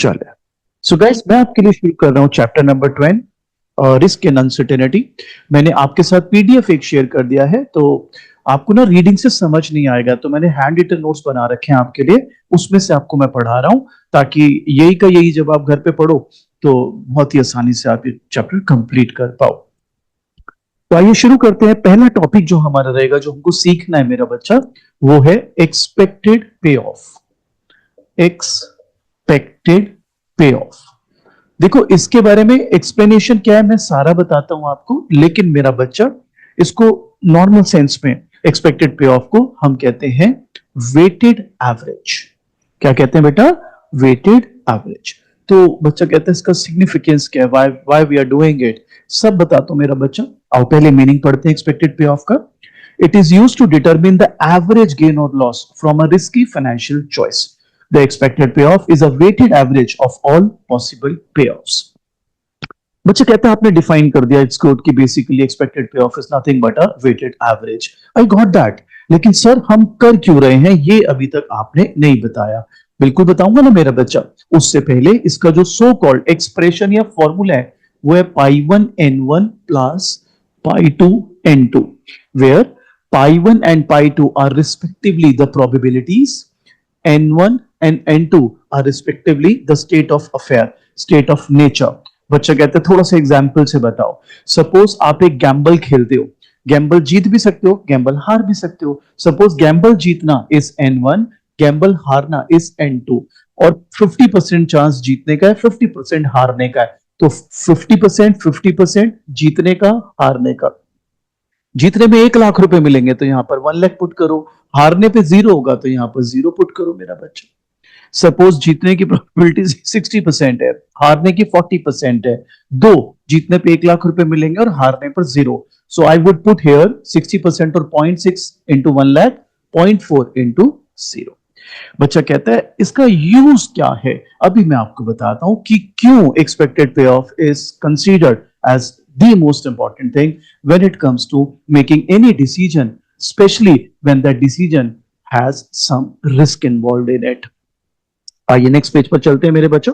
चले। So guys, मैं आपके लिए शुरू कर रहा हूं chapter number 12, risk and uncertainty. मैंने आपके साथ पीडीएफ एक शेयर कर दिया है, तो आपको ना रीडिंग से समझ नहीं आएगा, तो मैंने हैंड रिटन नोट्स बना रखे हैं आपके लिए, उसमें से आपको मैं पढ़ा रहा हूं, ताकि यही का यही जब आप घर पे पढ़ो तो बहुत ही आसानी से आप ये चैप्टर कंप्लीट कर पाओ। तो आइए शुरू करते हैं। पहला टॉपिक जो हमारा रहेगा, जो हमको सीखना है मेरा बच्चा, वो है एक्सपेक्टेड पे ऑफ। एक्सपेक्टेड पे ऑफ। देखो, इसके बारे में एक्सप्लेनेशन क्या है मैं सारा बताता हूं आपको, लेकिन मेरा बच्चा इसको नॉर्मल सेंस में एक्सपेक्टेड पे ऑफ को हम कहते हैं वेटेड एवरेज। क्या कहते हैं बेटा? Weighted average. तो बच्चा कहता है इसका सिग्निफिकेंस क्या है, why we are doing it, सब बताता हूं मेरा बच्चा। आओ पहले मीनिंग पढ़ते हैं एक्सपेक्टेड पे ऑफ का। It is used to determine the average gain और loss from a risky financial choice. The expected payoff is a weighted average of all possible payoffs. बच्चे कहते हैं आपने डिफाइन कर दिया इट्स गुड कि basically expected payoff is nothing but a weighted average. I got that, लेकिन sir हम कर क्यों रहे हैं ये अभी तक आपने नहीं बताया। बिल्कुल बताऊंगा ना मेरा बच्चा। उससे पहले इसका जो सो कॉल्ड एक्सप्रेशन या फॉर्मूला है वो है pi 1 n1 plus pi 2 n2, where pi 1 and pi 2 are respectively the probabilities, n1 and n2 are respectively the state of affair, state of nature. बच्चा कहते हैं थोड़ा सा एग्जाम्पल से बताओ। सपोज आप एक गैम्बल खेलते हो, गैम्बल जीत भी सकते हो, गैम्बल हार भी सकते हो। सपोज गैम्बल जीतना इज n1, गैम्बल हारना इज n2, और 50% चांस जीतने का है, 50% हारने का है। तो 50% 50% जीतने का, हारने का। जीतने में 1 लाख रुपए मिलेंगे तो यहां पर 1 लाख पुट करो, हारने पे 0 होगा तो यहां पर 0 पुट करो मेरा बच्चा। सपोज जीतने की प्रोबेबिलिटी 60% है, हारने की 40% है। दो जीतने पे 1 लाख रुपए मिलेंगे और हारने पर 0। सो आई वुड पुट हियर 60% और 0.6 इंटू 1 लाख, 0.4 इंटू 0। बच्चा कहता है इसका यूज क्या है, अभी मैं आपको बताता हूं कि क्यों expected payoff is considered as the most important thing when it comes to making any decision, specially when that decision has some risk involved in it. आइए नेक्स्ट पेज पर चलते हैं मेरे बच्चों।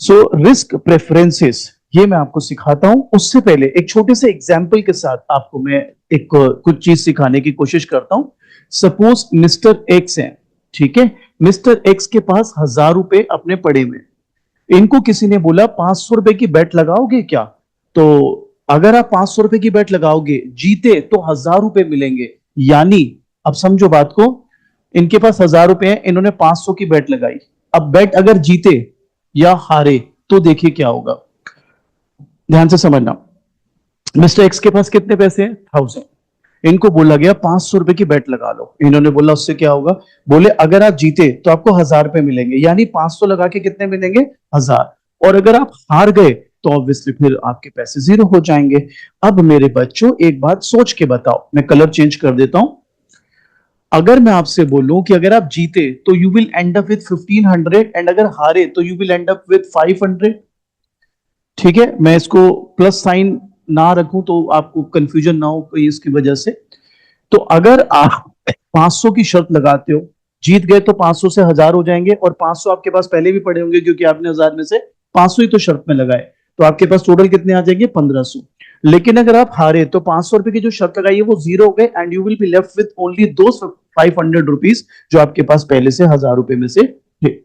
सो रिस्क प्रेफरेंसेस ये मैं आपको सिखाता हूं, उससे पहले एक छोटे से एग्जाम्पल के साथ आपको मैं एक कुछ चीज सिखाने की कोशिश करता हूं। सपोज मिस्टर एक्स है, ठीक है। मिस्टर एक्स के पास 1000 रुपए अपने पड़े में, इनको किसी ने बोला 500 रुपए की बेट लगाओगे क्या? तो अगर आप 500 रुपए की बेट लगाओगे, जीते तो 1000 रुपए मिलेंगे। यानी अब समझो बात को, इनके पास 1000 रुपए हैं, इन्होंने 500 की बेट लगाई। अब बेट अगर जीते या हारे तो देखिए क्या होगा, ध्यान से समझना। मिस्टर एक्स के पास कितने पैसे हैं? 1000। इनको बोला गया 500 रुपए की बेट लगा लो, इन्होंने बोला उससे क्या होगा? बोले अगर आप जीते तो आपको 1000 रुपए मिलेंगे, यानी 500 लगा के कितने मिलेंगे? 1000। और अगर आप हार गए तो ऑब्वियसली फिर आपके पैसे 0 हो जाएंगे। अब मेरे बच्चों एक बात सोच के बताओ, मैं कलर चेंज कर देता हूं। अगर मैं आपसे बोलूं कि अगर आप जीते तो you will and up with 1500 and अगर हारे तो you will and up with 500, ठीक है। मैं इसको प्लस साइन ना रखूं तो आपको कंफ्यूजन ना हो कोई इसकी वजह से। तो अगर आप 500 की शर्त लगाते हो, जीत गए तो 500 से 1000 हो जाएंगे, और 500 आपके पास पहले भी पड़े होंगे क्योंकि आपने 1000 में से 500 ही तो शर्त में लगाए, तो आपके पास टोटल कितने आ जाएंगे? 1500। लेकिन अगर आप हारे तो 500 रुपए की जो शर्त लगाई है वो 0 हो गए, and you will be left with only those 500 rupees जो आपके पास पहले से 1000 रुपए में से थे।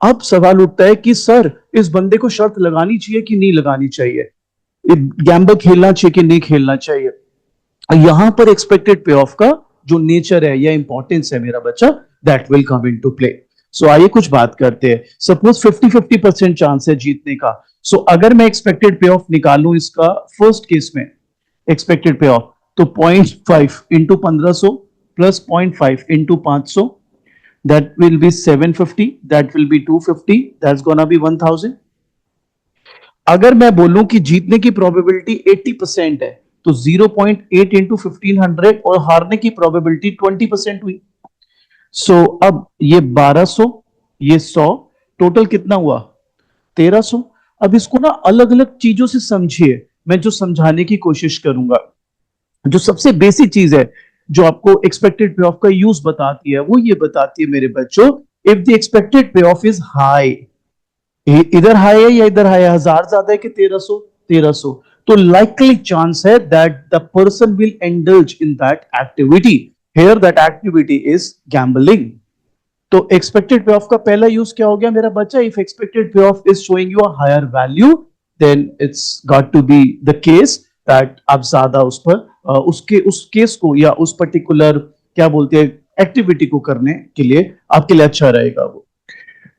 अब सवाल उठता है कि सर इस बंदे को शर्त लगानी चाहिए कि नहीं लगानी चाहिए, गैम्बल खेलना चाहिए कि नहीं खेलना चाहिए। यहां पर एक्सपेक्टेड पे ऑफ का जो नेचर है या इंपॉर्टेंस है मेरा बच्चा, that will come into play. So आइए कुछ बात करते हैं। सपोज 50-50% चांस है जीतने का। सो अगर मैं एक्सपेक्टेड पे ऑफ निकालूं इसका फर्स्ट केस में एक्सपेक्टेड पे ऑफ, तो 0.5 into 1500 plus 0.5 into 500, that will be 750, that will be 250, that's gonna be 1000। अगर मैं बोलूं कि जीतने की प्रोबेबिलिटी 80% है तो 0.8 इंटू 1500 और हारने की प्रोबेबिलिटी 20% हुई। सो अब ये 1200, ये 100, टोटल कितना हुआ? 1300। अब इसको ना अलग अलग चीजों से समझिए, मैं जो समझाने की कोशिश करूंगा। जो सबसे बेसिक चीज है जो आपको एक्सपेक्टेड पे ऑफ का यूज बताती है वो ये बताती है मेरे बच्चों, if the expected payoff is high, इधर हाई है या इधर हाई है, 1000 ज्यादा है कि 1300, तो लाइकली चांस है that the person will indulge in that activity, here that activity is gambling. तो एक्सपेक्टेड पे ऑफ का पहला यूज क्या हो गया मेरा बच्चा, if expected payoff is showing you a higher value then it's got to be the case that आप ज्यादा उस पर उस केस को या उस पर्टिकुलर क्या बोलते हैं एक्टिविटी को करने के लिए आपके लिए अच्छा रहेगा वो।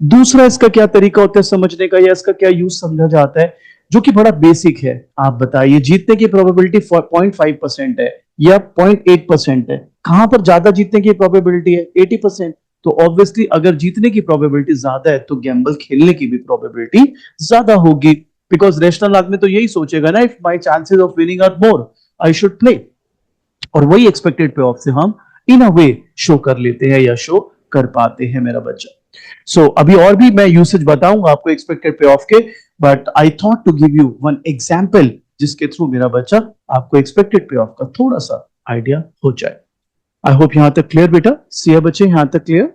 दूसरा इसका क्या तरीका होता है समझने का या इसका क्या यूज समझा जाता है, जो कि बड़ा बेसिक है। आप बताइए जीतने की प्रोबेबिलिटी 0.5% है या 0.8% है, कहां पर ज्यादा जीतने की प्रोबेबिलिटी है 80%। तो ऑब्वियसली अगर जीतने की प्रोबेबिलिटी ज्यादा है तो गैम्बल खेलने की भी प्रोबेबिलिटी ज्यादा होगी, बिकॉज रैशनल आदमी तो यही सोचेगा ना, if my chances of winning are more I should play. और वही एक्सपेक्टेड पे ऑफ से हम इन अ वे शो कर लेते हैं या शो कर पाते हैं मेरा बच्चा। सो अभी और भी मैं यूसेज बताऊंगा आपको एक्सपेक्टेड पे ऑफ के, but I thought to give you one example जिसके थ्रू मेरा बच्चा आपको एक्सपेक्टेड पे ऑफ का थोड़ा सा आइडिया हो जाए। आई होप यहां तक क्लियर बेटा, सी बच्चे यहां तक क्लियर,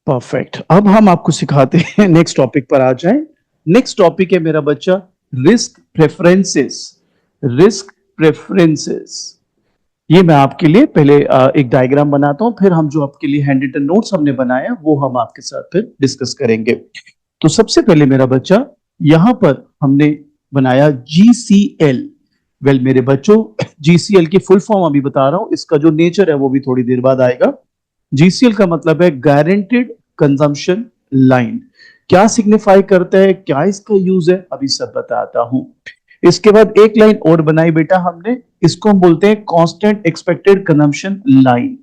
परफेक्ट। अब हम आपको सिखाते हैं, नेक्स्ट टॉपिक पर आ जाएं। नेक्स्ट टॉपिक है मेरा बच्चा रिस्क प्रेफरेंसेस। रिस्क प्रेफरेंसेस, ये मैं आपके लिए पहले एक डायग्राम बनाता हूं, फिर हम जो आपके लिए हैंड रिटन नोट्स हमने बनाया वो हम आपके साथ फिर डिस्कस करेंगे। तो सबसे पहले मेरा बच्चा यहां पर हमने बनाया GCL। वेल मेरे बच्चों GCL की फुल फॉर्म अभी बता रहा हूं, इसका जो नेचर है वो भी थोड़ी देर बाद आएगा। GCL का मतलब है गारंटीड कंजम्पशन लाइन। क्या सिग्निफाई करता है, क्या इसका यूज है, अभी सब बताता हूं। इसके बाद एक लाइन और बनाई बेटा हमने, इसको हम बोलते हैं कांस्टेंट एक्सपेक्टेड कंजम्पशन लाइन।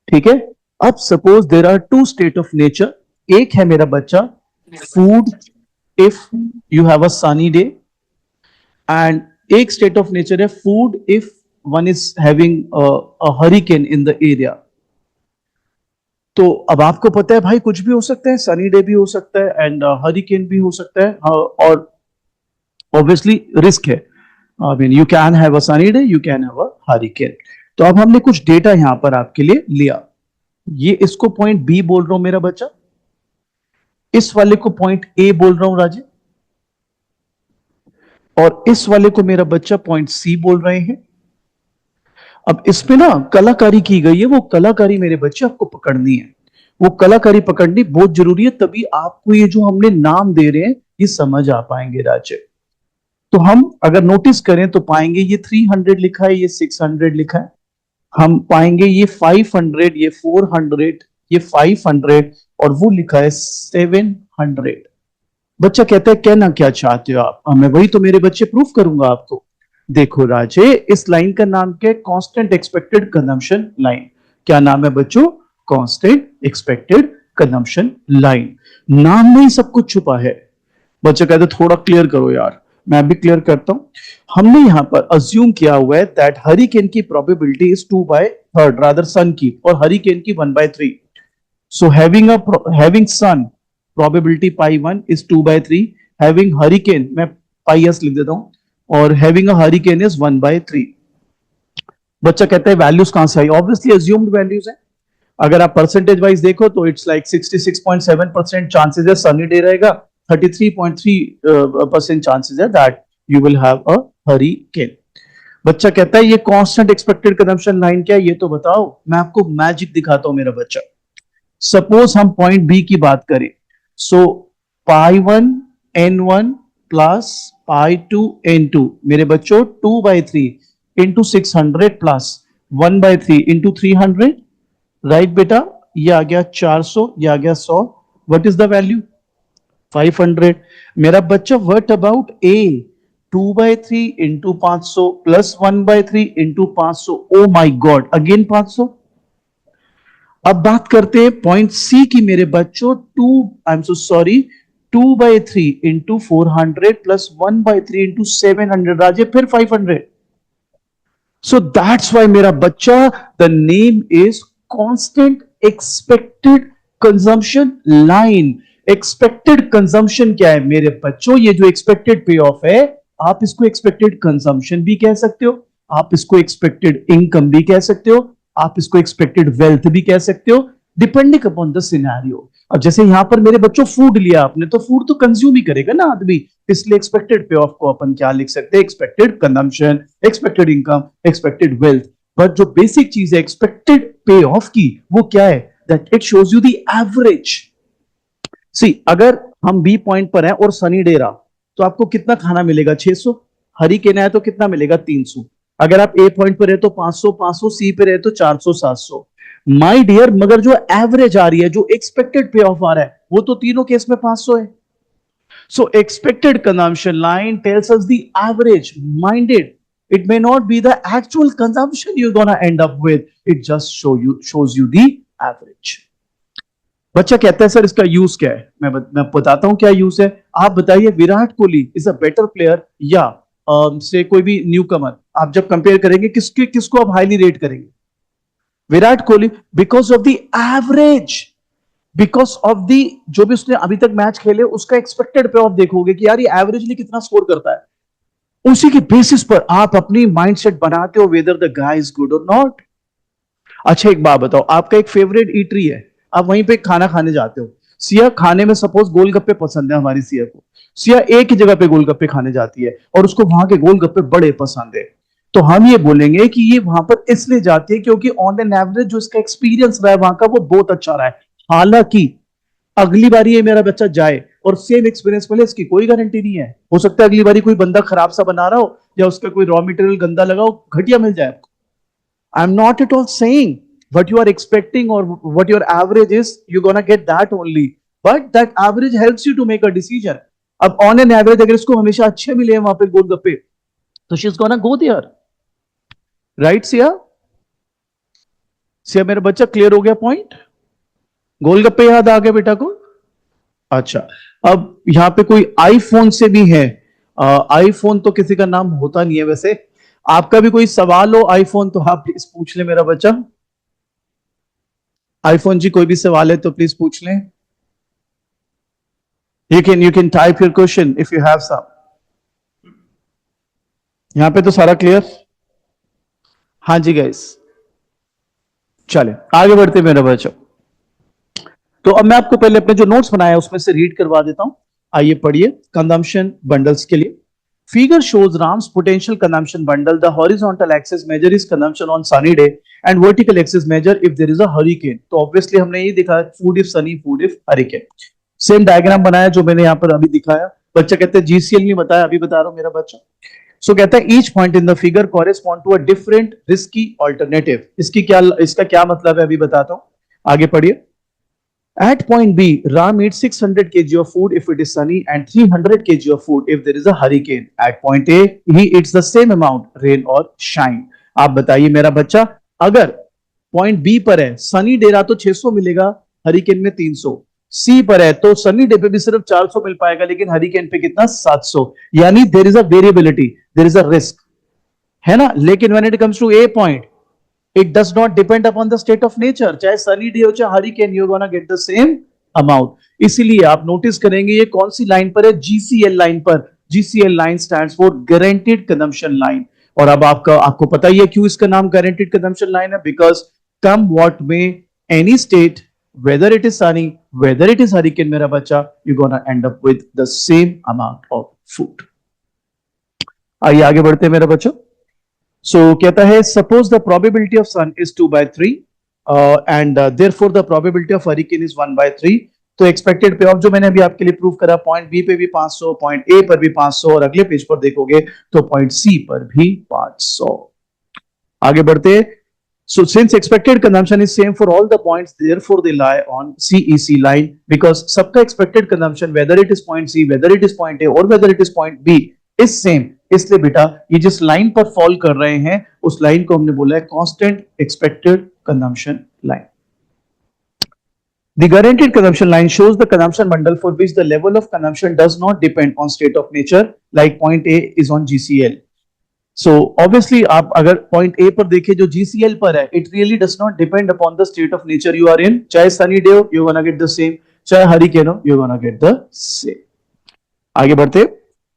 ठीक है, अब suppose there are two state of nature, एक है मेरा बच्चा food if you have a sunny day, and एक स्टेट ऑफ नेचर है food if one is having a hurricane in the area. तो अब आपको पता है भाई कुछ भी हो सकता है, सनी डे भी हो सकता है एंड हरिकेन भी हो सकता है, और ऑब्वियसली रिस्क है। I mean you can have a sunny day, you can have a hurricane. तो अब हमने कुछ डेटा यहां पर आपके लिए लिया, ये इसको पॉइंट बी बोल रहा हूं मेरा बच्चा, इस वाले को पॉइंट ए बोल रहा हूं राजे, और इस वाले को मेरा बच्चा पॉइंट सी बोल रहे हैं। अब इसमें ना कलाकारी की गई है, वो कलाकारी मेरे बच्चे आपको पकड़नी है, वो कलाकारी पकड़नी बहुत जरूरी है, तभी आपको ये जो हमने नाम दे रहे हैं ये समझ आ पाएंगे राजे। तो हम अगर नोटिस करें तो पाएंगे ये 300 लिखा है, ये 600 लिखा है, हम पाएंगे ये 500, ये 400, ये 500, और वो लिखा है 700। बच्चा कहता है कहना क्या चाहते हो आप, मैं वही तो मेरे बच्चे प्रूफ करूंगा आपको। देखो राजे, इस लाइन का नाम क्या है, कांस्टेंट एक्सपेक्टेड कंजम्पशन लाइन। क्या नाम है बच्चों, कांस्टेंट एक्सपेक्टेड कंजम्पशन लाइन। नाम में ही सब कुछ छुपा है। बच्चा कहते थोड़ा क्लियर करो यार, मैं भी क्लियर करता हूं। हमने यहां पर अज्यूम किया हुआ है दैट हरिकेन की प्रोबेबिलिटी इज 2/3 रादर सन की, और हरिकेन की 1/3। So having sun probability π1 is 2/3, having hurricane मैं πs लिख देता हूं, और हैविंग अ हरिकेन इज 1/3। बच्चा कहता है वैल्यूज कहां से आई, ऑब्वियसली अज्यूम्ड वैल्यूज है। अगर आप परसेंटेज वाइज देखो तो इट्स लाइक 66.7% चांसेस है सनी डे रहेगा, 33.3% चांसेस है that you will have a hurricane. बच्चा कहता है ये कांस्टेंट एक्सपेक्टेड कंजम्पशन लाइन क्या है ये तो बताओ, मैं आपको मैजिक दिखाता हूं मेरा बच्चा। सपोज हम पॉइंट बी की बात करें, सो π1 n1 प्लस π2 n2, मेरे बच्चों 2/3 इंटू 600 प्लस 1/3 इंटू 300, राइट बेटा, ये आ गया 400, ये आ गया 100। What is the value 500। मेरा बच्चा what about a, 2/3 into 500 plus 1/3 into 500, oh my god again 500। अब बात करते हैं पॉइंट सी की मेरे बच्चों, 2/3 इंटू 400 प्लस 1/3 इंटू 700, राजे फिर 500। सो दैट्स वाई मेरा बच्चा the name is constant expected consumption line. Expected consumption क्या है मेरे बच्चों, ये जो एक्सपेक्टेड पे ऑफ है, आप इसको एक्सपेक्टेड कंजम्पशन भी कह सकते हो, आप इसको एक्सपेक्टेड इनकम भी कह सकते हो, आप इसको एक्सपेक्टेड वेल्थ भी कह सकते हो, डिपेंडिंग अपॉन द सिनेरियो। अब जैसे यहां पर मेरे बच्चों फूड लिया आपने, तो फूड तो कंज्यूम ही करेगा ना आदमी, इसलिए एक्सपेक्टेड पे ऑफ को अपन क्या लिख सकते हैं, expected consumption, expected income, expected wealth. But जो बेसिक चीज है एक्सपेक्टेड पे ऑफ की, वो क्या है, that it shows you the average. See अगर हम बी पॉइंट पर हैं और सनी डे रहा, तो आपको कितना खाना मिलेगा, 600। हरिकेन है तो कितना मिलेगा, 300। अगर आप ए पॉइंट पर है तो 500 500, सी पे रहे तो 400 700। माय डियर, मगर जो एवरेज आ रही है, जो एक्सपेक्टेड पे ऑफ आ रहा है, वो तो तीनों केस में 500 है। सो expected consumption line tells us the average, minded, it may not be the actual consumption you're gonna end up with, it just shows you the average। बच्चा कहता है सर इसका यूज क्या है, मैं बताता हूं क्या यूज है। आप बताइए, Virat Kohli is a better player या से कोई भी न्यू कमर, आप जब कंपेयर करेंगे किसको आप हाईली रेट करेंगे, Virat Kohli, because of the average, because of the जो भी उसने अभी तक मैच खेले उसका एक्सपेक्टेड पे ऑफ देखोगे कि यार ये एवरेजली कितना स्कोर करता है, उसी के बेसिस पर आप अपनी माइंडसेट बनाते हो whether the guy is good और नॉट। अच्छा एक बात बताओ, आपका एक फेवरेट ईटरी है, आप वहीं पे खाना खाने जाते हो, सिया खाने में सपोज गोलगप्पे पसंद है हमारी सिया को, सिया एक ही जगह पे गोलगप्पे खाने जाती है और उसको वहां के गोलगप्पे बड़े पसंद है, तो हम ये बोलेंगे कि ये वहां पर इसलिए जाती है क्योंकि ऑन एन एवरेज जो इसका एक्सपीरियंस रहा है वहां का, वो बहुत अच्छा रहा है। हालांकि अगली बारी ये मेरा बच्चा जाए और सेम एक्सपीरियंस मिले, इसकी कोई गारंटी नहीं है, हो सकता है अगली बारी कोई बंदा खराब सा बना रहा हो या उसका कोई रॉ मटेरियल गंदा लगा हो, घटिया मिल जाए आपको। I am not at all saying what you are expecting or what your average is, you're gonna get that only, but that average helps you to make a decision। अब on an average अगर इसको हमेशा अच्छे मिले वहां पे गोलगप्पे, तो she's gonna go there, right Siya? Siya मेरा बच्चा क्लियर हो गया पॉइंट, गोलगप्पे याद आ गया बेटा को? अच्छा, अब यहां पे कोई आईफोन से भी है, आईफोन तो किसी का नाम होता नहीं है वैसे, आपका भी कोई सवाल हो आईफोन तो आप प्लीज पूछ ले मेरा बच्चा। आईफोन जी कोई भी सवाल है तो प्लीज पूछ लें, you can type your question if you have some। यहां पे तो सारा क्लियर, हाँ जी गाइस, चले आगे बढ़ते मेरा बच्चा। तो अब मैं आपको पहले अपने जो नोट्स बनाया उसमें से रीड करवा देता हूं, आइए पढ़िए। कंजम्पशन बंडल्स के लिए figure shows Ram's potential consumption bundle, the horizontal axis measure is consumption on sunny day and vertical axis measure if there is a hurricane। तो ऑब्वियसली हमने ये दिखा food if sunny, food if hurricane। Same diagram बनाया जो मैंने यहां पर अभी दिखाया। बच्चा कहते हैं जीसीएल नहीं बताया, अभी बता रहा हूं मेरा बच्चा। सो कहता है each point in the figure correspond to a different risky alternative. इसका क्या मतलब है अभी बताता हूं, आगे पढ़िए। At point B, Ram eats 600 kg of food if it is sunny and 300 kg of food if there is a hurricane। At point A, he eats the same amount, rain or shine। आप बताइए मेरा बच्चा, अगर point B पर है, sunny day रहा तो 600 मिलेगा, हरिकेन में 300। सी पर है तो सनी डे पे भी सिर्फ 400 मिल पाएगा, लेकिन हरिकेन पे कितना, 700। यानी there is a variability, there is a risk, है ना। लेकिन when it comes to a point, it does not depend upon the state of nature, चाहे सनी डे हो चाहे hurricane, you're gonna get the same amount। इसीलिए आप notice करेंगे ये कौन सी लाइन पर है, जीसीएल लाइन पर। GCL line stands for guaranteed consumption line. और अब आपको पता ही है क्यों इसका नाम गारंटीड कंजम्पशन लाइन है, बिकॉज कम व्हाट में any state, whether it is Sunny, whether it is hurricane, मेरा बच्चा, you gonna and up with the same amount of food. आइए आगे बढ़ते हैं मेरा बच्चा। So कहता है suppose the probability of sun is 2/3 and therefore the probability of hurricane is 1/3। तो expected payoff जो मैंने अभी आपके लिए प्रूव करा, पॉइंट बी पे भी 500, पॉइंट ए पर भी 500 और अगले पेज पर देखोगे तो पॉइंट सी पर भी 500। आगे बढ़ते। So since expected consumption is same for all the points, therefore they lie on CEC line because सबका expected consumption whether it is point C, whether it is point A or whether it is point B is same। इसलिए बेटा ये जिस line पर fall कर रहे हैं उस लाइन को हमने बोला है constant expected consumption line. The guaranteed consumption line shows the consumption bundle for which the level of consumption does not depend on state of nature, like point A is on GCL। So obviously आप अगर point A पर देखें जो GCL पर है, it really does not depend upon the state of nature you are in। चाहे sunny day हो you're gonna get the same, चाहे hurricane हो you're gonna get the same। आगे बढ़ते।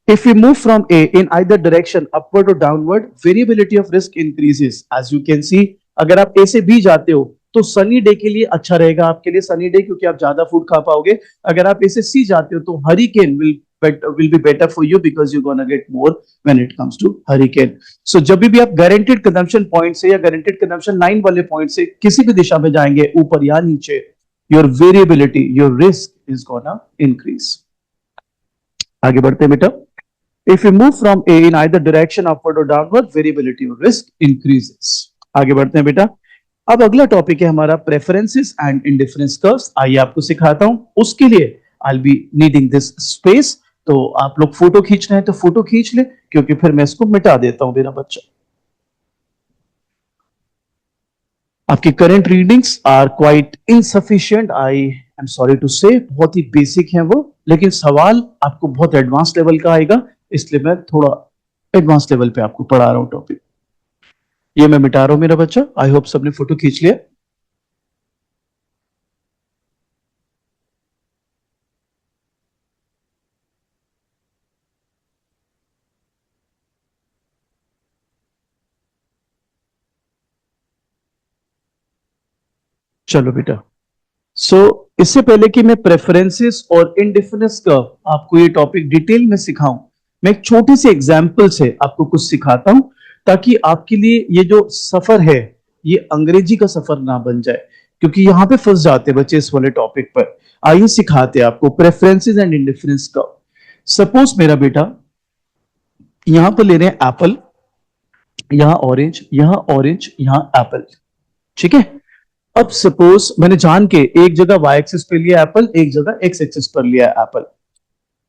If we move from A in either direction, upward or downward, variability of risk increases। As you can see, अगर आप ए से B जाते हो तो सनी डे के लिए अच्छा रहेगा आपके लिए, सनी डे, क्योंकि आप ज्यादा फूड खा पाओगे। अगर आप ए से सी जाते हो तो hurricane will be better for you because you're gonna get more when it comes to hurricane. So जब भी आप गारंटेड कंजम्पशन पॉइंट से या गारंटेड कंजम्पशन लाइन वाले पॉइंट से किसी भी दिशा में जाएंगे, ऊपर या नीचे, your variability, your risk is gonna increase. आगे बढ़ते हैं बेटा। If you move from A in either direction, upward or downward, variability or risk increases. आगे बढ़ते हैं बेटा। अब अगला टॉपिक है हमारा प्रेफरेंसेस एंड इंडिफरेंस कर्व्स। आइए आपको सिखाता हूं। उसके लिए I'll be needing this space. तो आप लोग फोटो खींचना है तो फोटो खींच ले, क्योंकि फिर मैं इसको मिटा देता हूं मेरा बच्चा। आपकी current readings are quite insufficient, I am sorry to say, बहुत ही बेसिक हैं वो, लेकिन सवाल आपको बहुत एडवांस लेवल का आएगा, इसलिए मैं थोड़ा एडवांस लेवल पे आपको पढ़ा रहा हूं टॉपिक। ये मैं मिटा रहा हूं मेरा बच्चा। आई होप सबने फोटो खींच लिया। चलो बेटा। इससे पहले कि मैं प्रेफरेंसेस और इंडिफरेंस का आपको ये टॉपिक डिटेल में सिखाऊं, मैं एक छोटी सी एग्जांपल से आपको कुछ सिखाता हूं, ताकि आपके लिए ये जो सफर है ये अंग्रेजी का सफर ना बन जाए, क्योंकि यहां पे फंस जाते बच्चे इस वाले टॉपिक पर। आइए सिखाते हैं आपको प्रेफरेंसेस एंड इंडिफरेंस का। सपोज मेरा बेटा यहां पर ले रहे हैं एप्पल, यहां ऑरेंज, यहां एप्पल, ठीक है। अब सपोज मैंने जान के एक जगह वाई एक्सिस पे लिया एप्पल, एक जगह एक्स एक्सिस पर लिया एप्पल।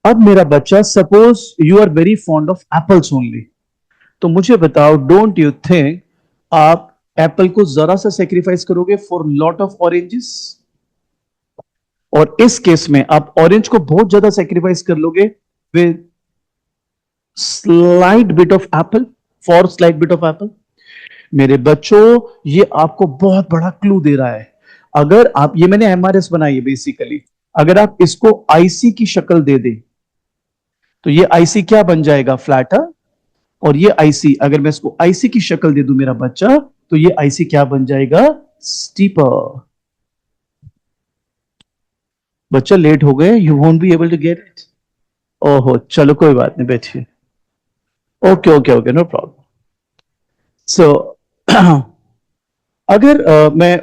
अब मेरा बच्चा, suppose you are very fond of apples only, तो मुझे बताओ, डोंट यू थिंक आप एप्पल को जरा सा सेक्रीफाइस करोगे फॉर लॉट ऑफ ऑरेंजेस? और इस केस में आप ऑरेंज को बहुत ज्यादा सेक्रीफाइस कर लोगे with slight bit of Apple, for slight bit of Apple. मेरे बच्चों, ये आपको बहुत बड़ा क्लू दे रहा है। अगर आप, ये मैंने एमआरएस बनाई है बेसिकली, अगर आप इसको आईसी की शक्ल दे दे तो ये आईसी क्या बन जाएगा? फ्लैटर। और ये आईसी, अगर मैं इसको आईसी की शक्ल दे दूं मेरा बच्चा, तो ये आईसी क्या बन जाएगा? स्टीपर। बच्चा लेट हो गए, you won't be able to get it. ओहो, चलो कोई बात नहीं, बैठिए। Okay okay okay, no problem. So अगर मैं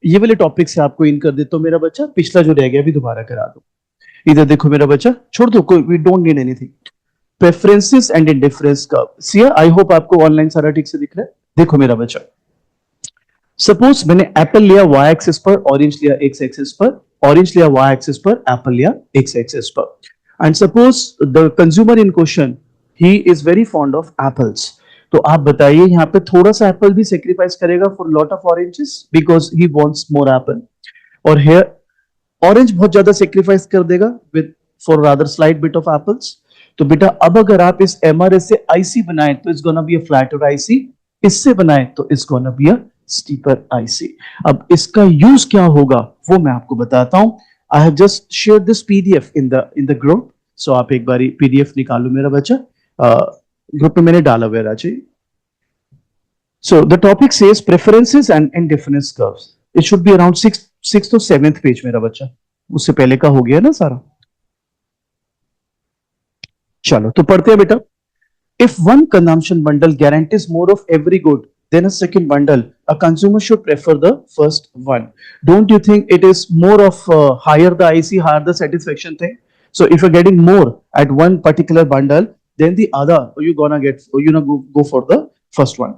ये वाले टॉपिक से आपको इन कर देता हूं मेरा बच्चा, पिछला जो रह गया अभी दोबारा करा दो। इधर देखो मेरा बच्चा, छोड़ दो, कोई, we don't need anything. Preferences and indifference का सिया, आई होप आपको ऑनलाइन सारा ठीक से दिख रहा है। देखो मेरा बच्चा, सपोज मैंने एप्पल लिया वाई एक्सिस पर, ऑरेंज लिया एक्स एक्सिस पर, ऑरेंज लिया वाई एक्सिस पर, एप्पल लिया एक्स एक्सिस पर, and suppose the consumer in question he is very fond of apples. तो आप बताइए, यहाँ पे थोड़ा सा एप्पल भी सेक्रीफाइस करेगा for lot of oranges because he wants more Apple, और हियर ऑरेंज बहुत ज्यादा सेक्रीफाइस कर देगा with for rather slight bit of apples. तो बेटा, अब अगर आप इस एमआरएस से आईसी बनाए तो it's gonna be a flatter IC, इससे बनाए तो it's gonna be a steeper IC. अब इसका यूज क्या होगा वो मैं आपको बताता हूं। I have just share this PDF in the group, so आप एक बार पीडीएफ निकालो मेरा बच्चा, ग्रुप में मैंने डाला हुआ है राजी। So the topic says preferences and indifference curves. It should be around sixth or seventh page मेरा बच्चा, उससे पहले का हो गया ना सारा। चलो तो पढ़ते हैं बेटा। If one consumption bundle guarantees more of every good than a second bundle, a consumer should prefer the first one. Don't you think it is more of higher the IC, higher the satisfaction thing? So if you're getting more at one particular bundle, then the other you're gonna get, go for the first one.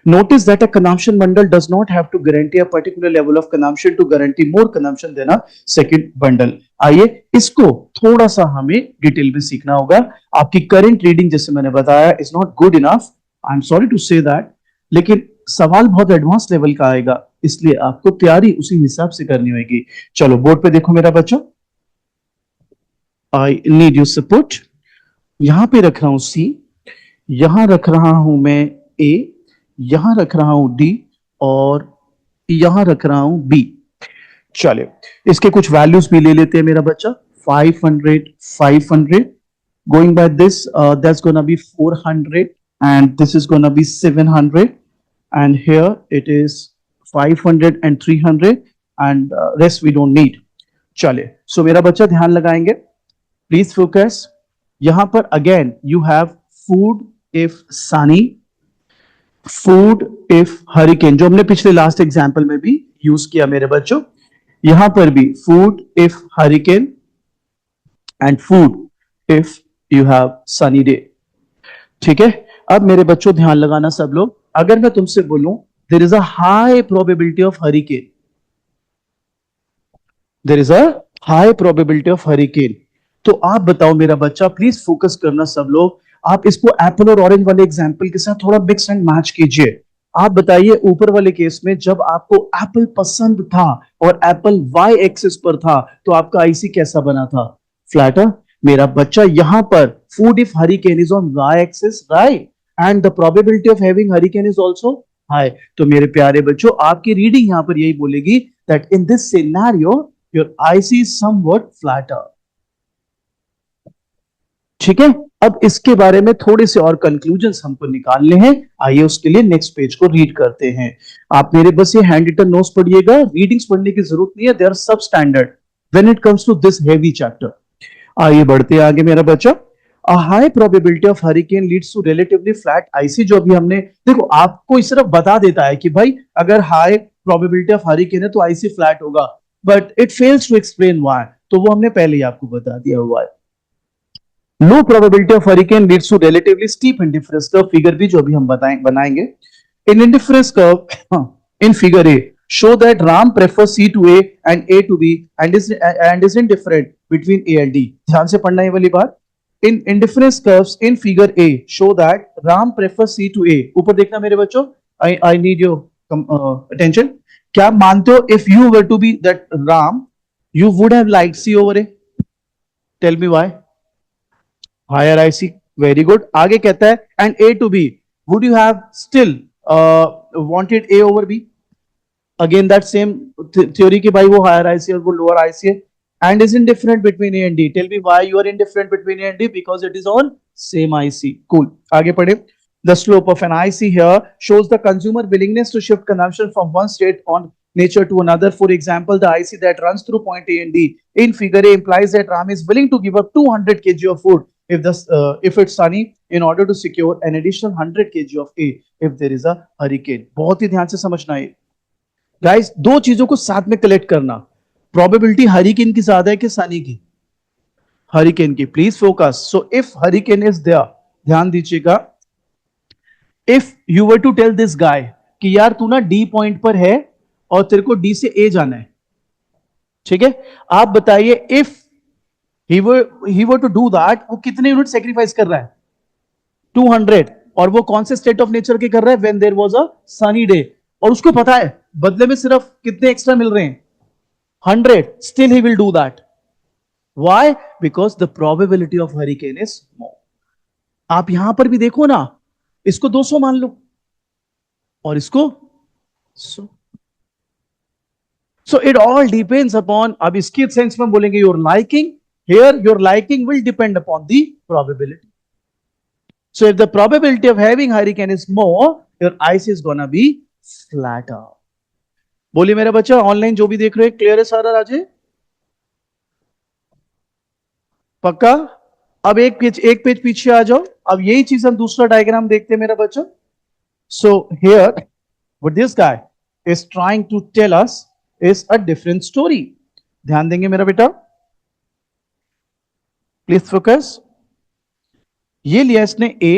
Notice that a consumption bundle does not have to guarantee a particular level of consumption to guarantee more consumption than a second bundle. आइए इसको थोड़ा सा हमें detail में सीखना होगा। आपकी current reading जैसे मैंने बताया is not good enough, I am sorry to say that, लेकिन सवाल बहुत एडवांस लेवल का आएगा, इसलिए आपको तैयारी उसी हिसाब से करनी होगी। चलो बोर्ड पे देखो मेरा बच्चा, आई नीड योर सपोर्ट। यहां पे रख रहा हूं सी, यहां रख रहा हूं मैं ए, यहां रख रहा हूं डी, और यहां रख रहा हूं बी। चलिए इसके कुछ वैल्यूज भी ले लेते हैं मेरा बच्चा। 500, 500, going by this, that's gonna be 400, and this is gonna be 700, and here it is 500 and 300 and rest we don't need. चले, so मेरा बच्चा ध्यान लगाएंगे, प्लीज फोकस. यहां पर again you have food if Sunny, food if hurricane, जो हमने पिछले लास्ट एग्जाम्पल में भी यूज किया मेरे बच्चों. यहां पर भी food if hurricane and food if you have sunny day. ठीक है, अब मेरे बच्चों ध्यान लगाना सब लोग. अगर मैं तुमसे बोलूं there is a high probability of hurricane, there is a high probability of hurricane, तो आप बताओ मेरा बच्चा, प्लीज फोकस करना सब लोग. आप इसको एप्पल और ऑरेंज वाले एग्जांपल के साथ थोड़ा मिक्स एंड मैच कीजिए. आप बताइए ऊपर वाले केस में जब आपको एप्पल पसंद था और एप्पल वाई एक्सिस पर था तो आपका आईसी कैसा बना था? फ्लैटर. मेरा बच्चा यहां पर food if hurricane is on Y axis, right, and the probability of having hurricane is also high. तो मेरे प्यारे बच्चों, आपकी रीडिंग यहां पर यही बोलेगी that in this scenario your IC is somewhat flatter. ठीक है, अब इसके बारे में थोड़े से और कंक्लूजन्स हमको निकालने हैं. आइए उसके लिए नेक्स्ट पेज को रीड करते हैं. आप मेरे बस ये हैंड रिटन नोट्स पढ़िएगा, रीडिंग्स पढ़ने की जरूरत नहीं है, दे आर सब standard when it comes to this heavy chapter. आइए बढ़ते आगे मेरा बच्चा. A high probability of hurricane leads to relatively flat IC. जो अभी हमने, देखो आपको इस तरफ बता देता है कि भाई अगर हाई प्रोबेबिलिटी ऑफ हरिकेन है तो आईसी फ्लैट होगा, but it fails to explain why. तो वो हमने पहले ही आपको बता दिया हुआ है. Low probability of hurricane leads to relatively steep indifference curve. Figure भी जो अभी हम बनाएंगे. In indifference curve in figure A show that Ram prefers C to A and A to B and is indifferent between A and D. ध्यान से पढ़ना है वाली बात. In indifference curves in figure A show that Ram prefers C to A. ऊपर देखना मेरे बच्चों, I need your attention. क्या मानते हो if you were to be that Ram, you would have liked C over A? Tell me why. Higher IC. Very good. आगे कहता है and A to B, would you have still wanted A over B? Again that same theory कि भाई वो higher IC और वो lower IC है, and is indifferent between A and D. Tell me why you are indifferent between A and D? Because it is on same IC. Cool. आगे पढ़े. The slope of an IC here shows the consumer willingness to shift consumption from one state on nature to another. For example, the IC that runs through point A and D in figure A implies that Ram is willing to give up 200 kg of food if it's sunny in order to secure an additional 100 kg of A if there is a hurricane. बहुत ही ध्यान से समझना है guys, दो चीजों को साथ में कलेक्ट करना. प्रोबेबिलिटी हरिकेन की ज्यादा है कि सनी की? हरिकेन की. Please focus. So if hurricane is there, ध्यान दीजिएगा, if you were to tell this guy कि यार तू ना डी पॉइंट पर है और तेरे को डी से ए जाना है, ठीक है, आप बताइए if he were to do that, वो कितने यूनिट सेक्रीफाइस कर रहा है? 200. और वो कौन से स्टेट ऑफ नेचर के कर रहा है? when there was a sunny day. और उसको पता है बदले में सिर्फ कितने एक्स्ट्रा मिल रहे हैं? 100. Still he will do that. Why? Because the probability of hurricane is more. आप यहां पर भी देखो ना, इसको 200 मान लो और इसको 100. So it all depends upon, अब इसके सेंस में बोलेंगे your liking. Here your liking will depend upon the probability. So if the probability of having hurricane is more, your ice is gonna be flatter. बोलिए मेरा बच्चा, online जो भी देख रहे हैं, क्लियर है सारा राजे? पक्का? अब एक पेज पीछे आ जाओ. अब यही चीज हम दूसरा डायग्राम देखते हैं मेरा बच्चा. So here what this guy is trying to tell us is a different story. ध्यान देंगे मेरा बेटा, प्लीज फोकस. ये लिया इसने A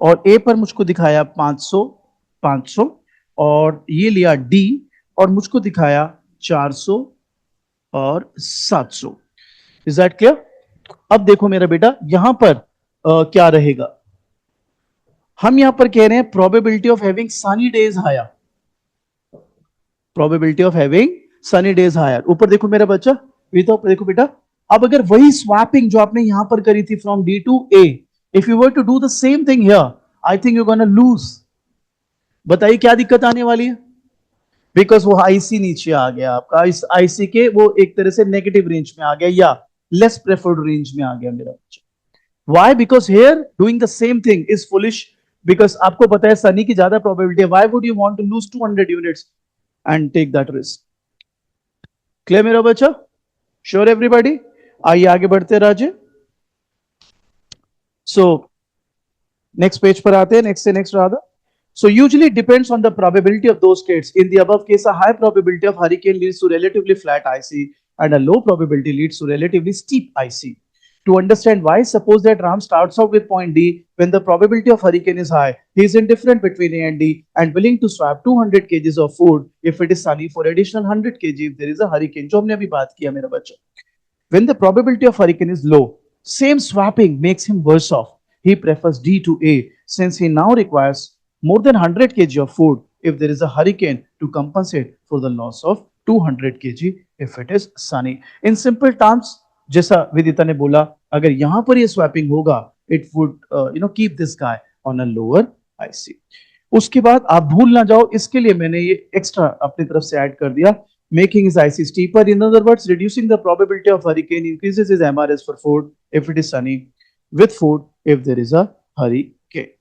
और A पर मुझको दिखाया 500 और ये लिया D और मुझको दिखाया 400 और 700. Is that clear? अब देखो मेरा बेटा, यहां पर क्या रहेगा. हम यहां पर कह रहे हैं probability of having sunny days higher. Probability of having sunny days higher. ऊपर देखो मेरा बच्चा, देखो बेटा, अब अगर वही स्वैपिंग जो आपने यहां पर करी थी from D to A, if you were to do the same thing here, I think you gonna lose. बताइए क्या दिक्कत आने वाली है? बिकॉज वो आईसी नीचे आ गया आपका, इस आईसी के वो एक तरह से नेगेटिव रेंज में आ गया या लेस प्रेफर्ड रेंज में आ गया मेरा बच्चा. Why? Because here doing the same thing is foolish, because आपको पता है सनी की ज्यादा प्रोबेबिलिटी है. Why would you want to lose 200 units? and take that risk. Clear मेरा बच्चा? Sure everybody? आइए आगे बढ़ते हैं राजे. सो नेक्स्ट पेज पर आते हैं, नेक्स्ट से next Radha. So usually it depends on the probability of those states. In the above case, a high probability of hurricane leads to relatively flat IC and a low probability leads to relatively steep IC. To understand why, suppose that Ram starts out with point D when the probability of hurricane is high. He is indifferent between A and D and willing to swap 200 kgs of food if it is sunny for additional 100 kg if there is a hurricane. जो हमने अभी बात किया मेरा बच्चा. When the probability of hurricane is low, same swapping makes him worse off. He prefers D to A since he now requires more than 100 kg of food if there is a hurricane to compensate for the loss of 200 kg if it is sunny. In simple terms, जैसा विदिता ने बोला, अगर यहां पर ये swapping होगा, it would keep this guy on a lower IC. उसके बाद आप भूल ना जाओ, इसके लिए मैंने ये एक्स्ट्रा अपनी तरफ से ऐड कर दिया, making his IC steeper. In other words, reducing the probability of hurricane increases his MRS for food if it is sunny, with food if there is a hurricane.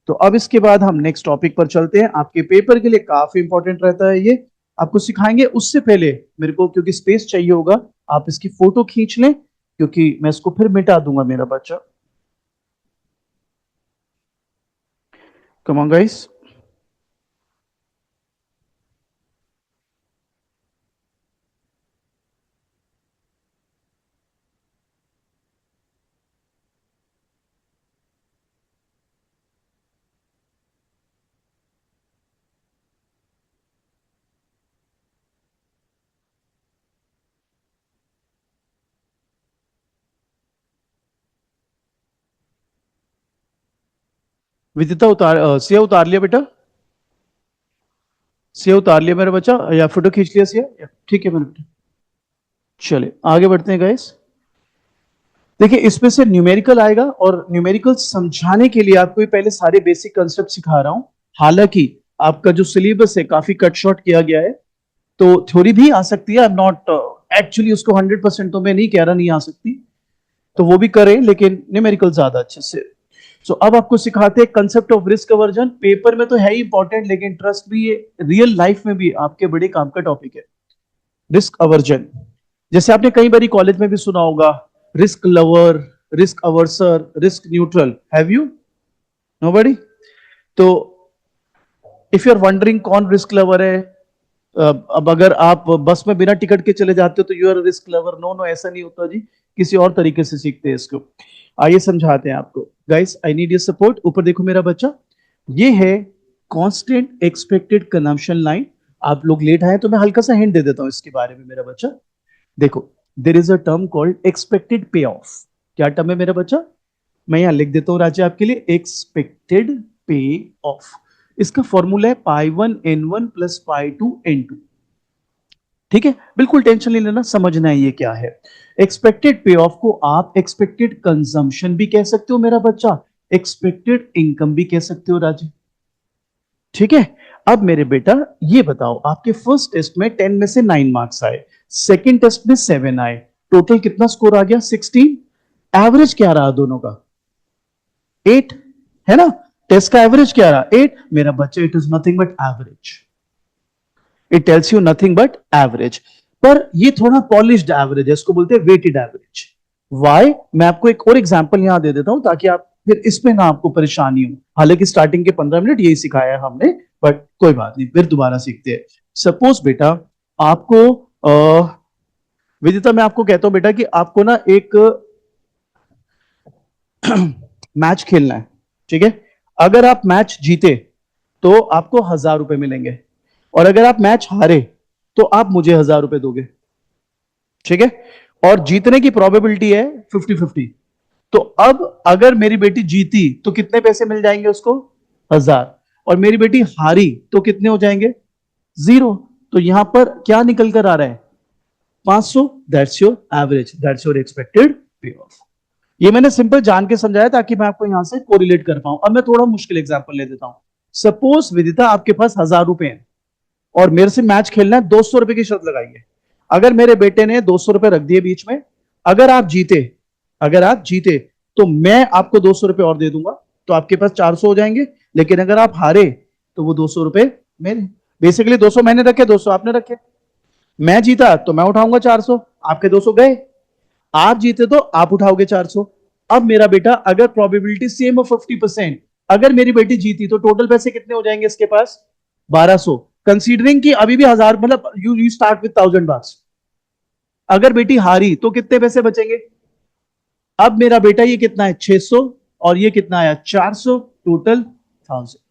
तो अब इसके बाद हम नेक्स्ट टॉपिक पर चलते हैं. आपके पेपर के लिए काफी इंपॉर्टेंट रहता है, ये आपको सिखाएंगे. उससे पहले मेरे को क्योंकि स्पेस चाहिए होगा, आप इसकी फोटो खींच लें क्योंकि मैं इसको फिर मिटा दूंगा मेरा बच्चा. Come on guys. Vidita Siya उतार लिया बेटा? सिया उतार लिया मेरा बच्चा या फोटो खींच लिया सिया? ठीक है मेरे बेटा. चले आगे बढ़ते हैं गाइस. देखिए इसमें से न्यूमेरिकल आएगा और न्यूमेरिकल समझाने के लिए आपको पहले सारे बेसिक कंसेप्ट सिखा रहा हूं. हालांकि आपका जो सिलेबस है काफी कट शॉर्ट किया गया है, तो थ्योरी भी आ सकती है. आई एम नॉट एक्चुअली उसको 100% तो मैं नहीं कह रहा नहीं आ सकती, तो वो भी करें, लेकिन न्यूमेरिकल ज्यादा अच्छे से. सो अब आपको सिखाते हैं concept of risk aversion. Paper में तो है ही इंपॉर्टेंट, लेकिन ट्रस्ट भी ये रियल लाइफ में भी आपके बड़े काम का टॉपिक है. रिस्क अवर्जन जैसे आपने कई बार कॉलेज में भी सुना होगा, risk lover, risk averser, risk neutral. Have you? Nobody? तो इफ यू आर वंडरिंग कौन रिस्क लवर है, अब अगर आप बस में बिना टिकट के चले जाते हो तो you are risk lover. No no, ऐसा नहीं होता जी, किसी और तरीके से सीखते हैं इसको. आइए समझाते हैं आपको. Guys I need your support. ऊपर देखो मेरा बच्चा, ये है कांस्टेंट एक्सपेक्टेड कंजम्पशन लाइन. आप लोग लेट आए तो मैं हल्का सा हिंट दे देता हूं इसके बारे में मेरा बच्चा. देखो there is a term called expected payoff. क्या टर्म है मेरा बच्चा? मैं यहां लिख देता हूं राज्य आपके लिए, एक्सपेक्टेड पे ऑफ. इसका फॉर्मूला है π1n1 प्लस π2n2. ठीक है, बिल्कुल टेंशन नहीं लेना, समझना है ये क्या है. एक्सपेक्टेड पे ऑफ को आप एक्सपेक्टेड कंजम्पशन भी कह सकते हो मेरा बच्चा, एक्सपेक्टेड इनकम भी कह सकते हो राजे. ठीक है. अब मेरे बेटा ये बताओ, आपके फर्स्ट टेस्ट में 10 में से 9 मार्क्स आए, सेकंड टेस्ट में 7 आए, टोटल कितना स्कोर आ गया? 16. एवरेज क्या रहा दोनों का? 8 है ना. टेस्ट का एवरेज क्या रहा? 8. मेरा बच्चा it is nothing but average. It tells you nothing but average. पर ये थोड़ा पॉलिश्ड एवरेज है, इसको बोलते हैं वेटेड एवरेज. व्हाई? मैं आपको एक और एग्जांपल यहां दे देता हूं ताकि आप फिर इसमें ना आपको परेशानी हो. हालांकि स्टार्टिंग के 15 मिनट यही सिखाया हमने, बट कोई बात नहीं, फिर दोबारा सीखते हैं. सपोज बेटा आपको विदिता, मैं आपको कहता हूं बेटा कि आपको ना एक मैच खेलना है. ठीक है. अगर आप मैच जीते तो आपको 1000 रुपए मिलेंगे, और अगर आप मैच हारे तो आप मुझे 1000 रुपए दोगे. ठीक है. और जीतने की प्रोबेबिलिटी है 50-50. तो अब अगर मेरी बेटी जीती तो कितने पैसे मिल जाएंगे उसको? 1000. और मेरी बेटी हारी तो कितने हो जाएंगे? 0. तो यहां पर क्या निकल कर आ रहा है? 500. That's your average, that's your expected पे ऑफ. ये मैंने सिंपल जान के समझाया ताकि मैं आपको यहां से कोरिलेट कर पाऊं. अब मैं थोड़ा मुश्किल एग्जांपल ले देता हूं. सपोज विदिता आपके पास 1000 रुपए हैं और मेरे से मैच खेलना है, 200 रुपए की शर्त लगाइए. अगर मेरे बेटे ने 200 रुपए रख दिए बीच में, अगर आप जीते तो मैं आपको 200 रुपए और दे दूंगा, तो आपके पास 400 हो जाएंगे. लेकिन अगर आप हारे तो वो 200 रुपए मेरे. बेसिकली 200 मैंने रखे, 200 आपने रखे। मैं जीता तो मैं उठाऊंगा 400, आपके 200 गए। आप जीते तो आप उठाओगे 400। अब मेरा बेटा अगर प्रोबेबिलिटी सेम हो 50%, अगर मेरी बेटी जीती तो टोटल पैसे कितने हो जाएंगे इसके पास? 1200। कंसीडरिंग कि अभी भी 1000, मतलब यू स्टार्ट विद 1000 bucks। अगर बेटी हारी तो कितने पैसे बचेंगे? अब मेरा बेटा ये कितना है? 600, और ये कितना आया? 400, total 1000।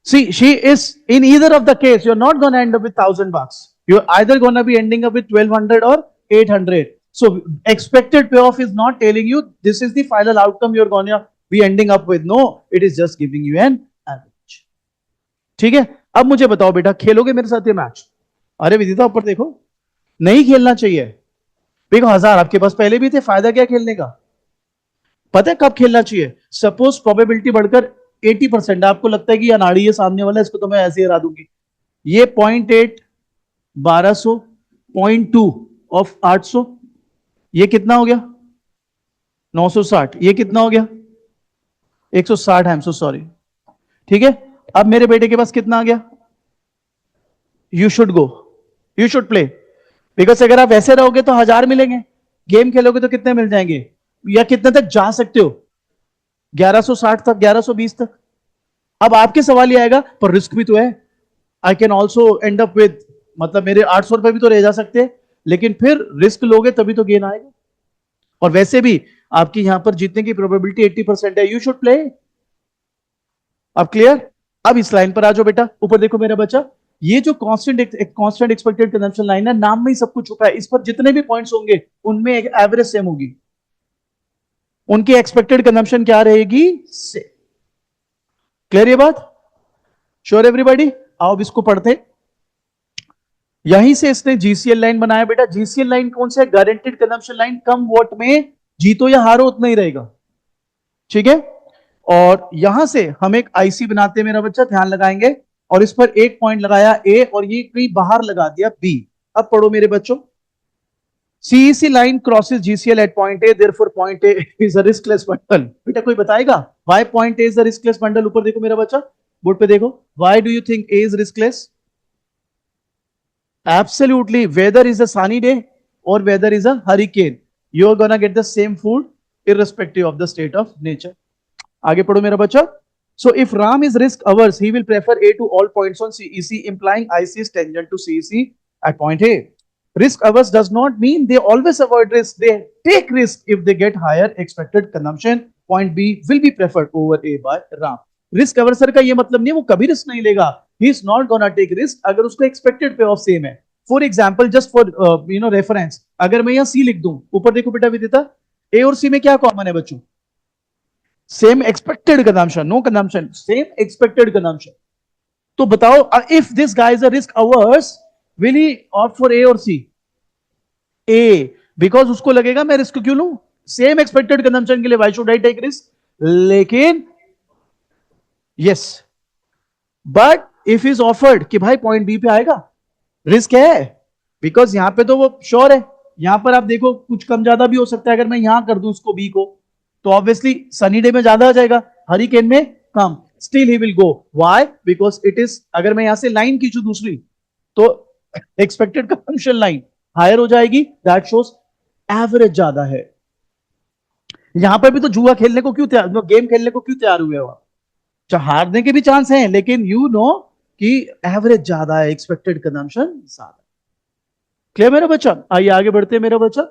See, she is in either of the case, you're not going to end up with 1000 bucks. You're either going to be ending up with 1200 or 800. So, expected payoff is not telling you this is the final outcome you're going to be ending up with. No, it is just giving you an average. ठीक है? अब मुझे बताओ बेटा, खेलोगे मेरे साथ ये मैच? अरे विदिता ऊपर देखो, नहीं खेलना चाहिए। देखो 1000 आपके पास पहले भी थे, फायदा क्या खेलने का? पता है कब खेलना चाहिए? सपोज प्रोबेबिलिटी बढ़कर 80% आपको लगता है कि अनाड़ी है सामने वाला, इसको तो मैं ऐसे ही हरा दूंगी। ये 0.8 1200, 0.2 ऑफ 800, ये कितना हो गया? 960। ये कितना हो गया? 160। I am so sorry. ठीक है, अब मेरे बेटे के पास कितना आ गया? You should go, you should play, because अगर आप ऐसे रहोगे तो 1000 मिलेंगे, गेम खेलोगे तो कितने मिल जाएंगे? या कितने तक जा सकते हो? 1160 तक, 1120 तक। अब आपके सवाल ये आएगा, पर रिस्क भी तो है। I can also and up with, मतलब मेरे 800 रुपए भी तो रह जा सकते हैं, लेकिन फिर रिस्क लोगे तभी तो गेन आएगा। और वैसे भी आपकी यहां पर जीतने की प्रोबेबिलिटी 80% है। You should play. अब क्लियर? अब इस लाइन पर आ जाओ बेटा, ऊपर देखो मेरा बच्चा, ये जो कांस्टेंट एक्सपेक्टेड कंजम्पशन लाइन है, नाम में ही सब कुछ छुपा है। इस पर जितने भी पॉइंट्स होंगे उनमें एक एवरेज सेम होगी, उनकी एक्सपेक्टेड कंजम्पशन क्या रहेगी? से। क्लियर ये बात? Sure everybody? आओ अब इसको पढ़ते। यहीं से इसने जीसीएल लाइन बनाया बेटा। जीसीएल लाइन कौन सा है? Guaranteed consumption line. कम वोट में जीतो या हारो उतना ही रहेगा, ठीक है। और यहां से हम एक आईसी बनाते हैं मेरा बच्चा, ध्यान लगाएंगे। और इस पर एक पॉइंट लगाया ए, और ये कहीं बाहर लगा दिया बी। अब पढ़ो मेरे बच्चों, CEC line crosses GCL at point A, therefore point A is a riskless bundle. बेटा कोई बताएगा why point A is a riskless bundle? ऊपर देखो मेरा बच्चा, बोर्ड पे देखो, why do you think A is riskless? Absolutely, whether is a sunny day or whether is a hurricane, you are gonna get the same food irrespective of the state of nature. आगे पढ़ो मेरा बच्चा. So if Ram is risk averse, he will prefer A to all points on CEC, implying IC is tangent to CEC at point A. Risk averse does not mean they always avoid risk. They take risk if they get higher expected consumption. Point B will be preferred over A by Ram. Risk averse का ये मतलब नहीं वो कभी risk नहीं लेगा. He is not gonna take risk अगर उसको expected payoff same है. For example, just for reference, अगर मैं यहाँ C लिख दूं, ऊपर देखो बेटा विदिता, A और C में क्या कॉमन है बच्चों? Same expected consumption, no consumption, same expected consumption. तो बताओ, if this guy is a risk averse, will he opt for A or C? A, because उसको लगेगा मैं रिस्क क्यों लूं? सेम एक्सपेक्टेड कंजम्पशन के लिए why should I take risk? लेकिन yes, but if is offered कि भाई पॉइंट बी पे आएगा, रिस्क है, बिकॉज यहां पे तो वो श्योर है। यहां पर आप देखो कुछ कम ज्यादा भी हो सकता है। अगर मैं यहां कर दूं उसको बी को, तो ऑब्वियसली सनी डे में ज्यादा आ जाएगा, हरिकेन में कम। Still he will go, why? Because it is, अगर मैं यहां से लाइन खींचू दूसरी, तो एक्सपेक्टेड कंजम्पशन लाइन हायर हो जाएगी, दैट शोज एवरेज ज्यादा है। यहां पर भी तो जुआ खेलने को क्यों तैयार, गेम खेलने को क्यों तैयार हुए हो? हारने के भी चांस हैं, लेकिन यू नो कि एवरेज ज्यादा है, एक्सपेक्टेड कंजम्पशन ज्यादा। क्लियर मेरा बच्चा? आइए आगे बढ़ते हैं मेरा बच्चा।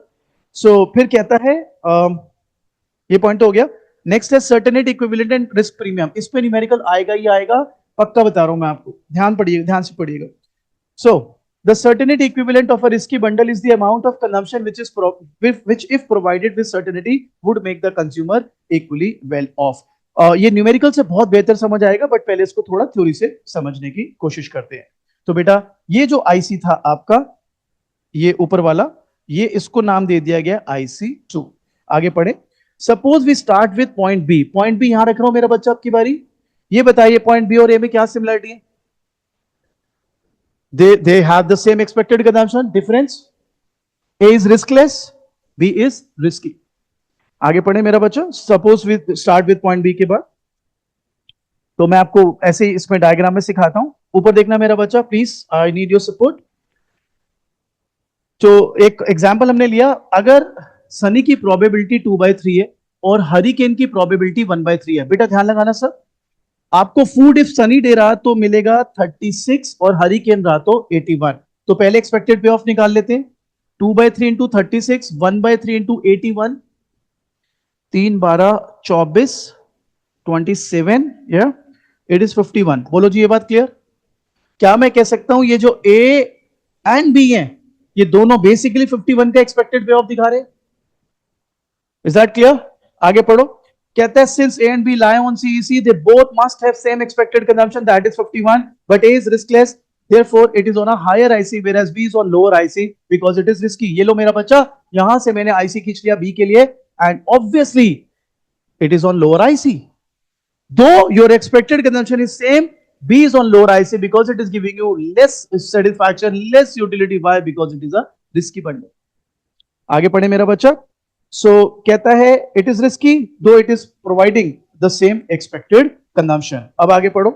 सो फिर कहता है, ये पॉइंट हो गया। नेक्स्ट है certainty equivalent and risk premium. इस पे न्यूमेरिकल आएगा ही आएगा, पक्का बता रहा हूं मैं आपको, ध्यान पढ़िएगा, ध्यान से पढ़िएगा। सो the certainty equivalent of a risky bundle is the amount of consumption which if provided with certainty would make the consumer equally well off. ये न्यूमेरिकल से बहुत बेहतर समझ आएगा, बट पहले इसको थोड़ा थ्योरी से समझने की कोशिश करते हैं। तो बेटा ये जो आईसी था आपका, ये ऊपर वाला, ये इसको नाम दे दिया गया IC2। आगे पढ़े। Suppose we start with point B. Point B यहां रख रहा हूं मेरा बच्चा, आपकी बारी। ये बताइए पॉइंट बी और ए में क्या सिमिलरिटी है? They have the same expected consumption. Difference? A is riskless, B is risky. आगे पढ़े मेरा बच्चा। Suppose we start with point B के बाद, तो मैं आपको ऐसे ही इसमें डायग्राम में सिखाता हूं। ऊपर देखना मेरा बच्चा please, I need your support. तो एक एग्जाम्पल हमने लिया, अगर सनी की प्रोबेबिलिटी 2/3 है और हरिकेन की प्रोबेबिलिटी 1/3 है। बेटा ध्यान लगाना सर, आपको फूड इफ सनी दे रहा तो मिलेगा 36 और हरिकेन रहा तो 81। तो पहले एक्सपेक्टेड पे ऑफ निकाल लेते हैं। 2/3 इंटू 36, 1/3 इंटू 81, 3 12 24, 27, या इट इज 51। बोलो जी, ये बात क्लियर? क्या मैं कह सकता हूं ये जो ए एंड बी है ये दोनों बेसिकली 51 का एक्सपेक्टेड पे ऑफ दिखा रहे हैं? Is that clear? आगे पढ़ो। कहता है since A and B lie on CEC they both must have same expected consumption that is 51, but A is riskless therefore it is on a higher IC whereas B is on lower IC because it is risky। ये लो मेरा बच्चा, यहां से मैंने IC खींच लिया B के लिए and obviously it is on lower IC though your expected consumption is same। B is on lower IC because it is giving you less satisfaction, less utility। Why? Because it is a risky bundle। आगे पढ़े मेरा बच्चा। So कहता है it is risky though it is providing the same expected consumption. अब आगे पढ़ो।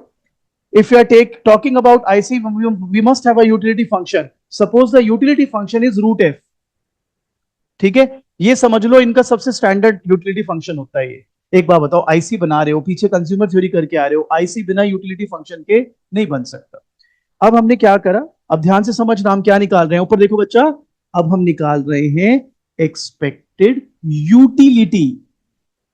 If you are talking about IC we must have a utility function. Suppose the utility function is root F. ठीक है, ये समझ लो इनका सबसे स्टैंडर्ड यूटिलिटी फंक्शन होता है ये। एक बार बताओ, आईसी बना रहे हो, पीछे कंज्यूमर थ्योरी करके आ रहे हो, आईसी बिना यूटिलिटी फंक्शन के नहीं बन सकता। अब हमने क्या करा, अब ध्यान से समझना हम क्या निकाल रहे हैं। ऊपर देखो बच्चा, अब हम निकाल रहे हैं एक्सपेक्टेड यूटिलिटी।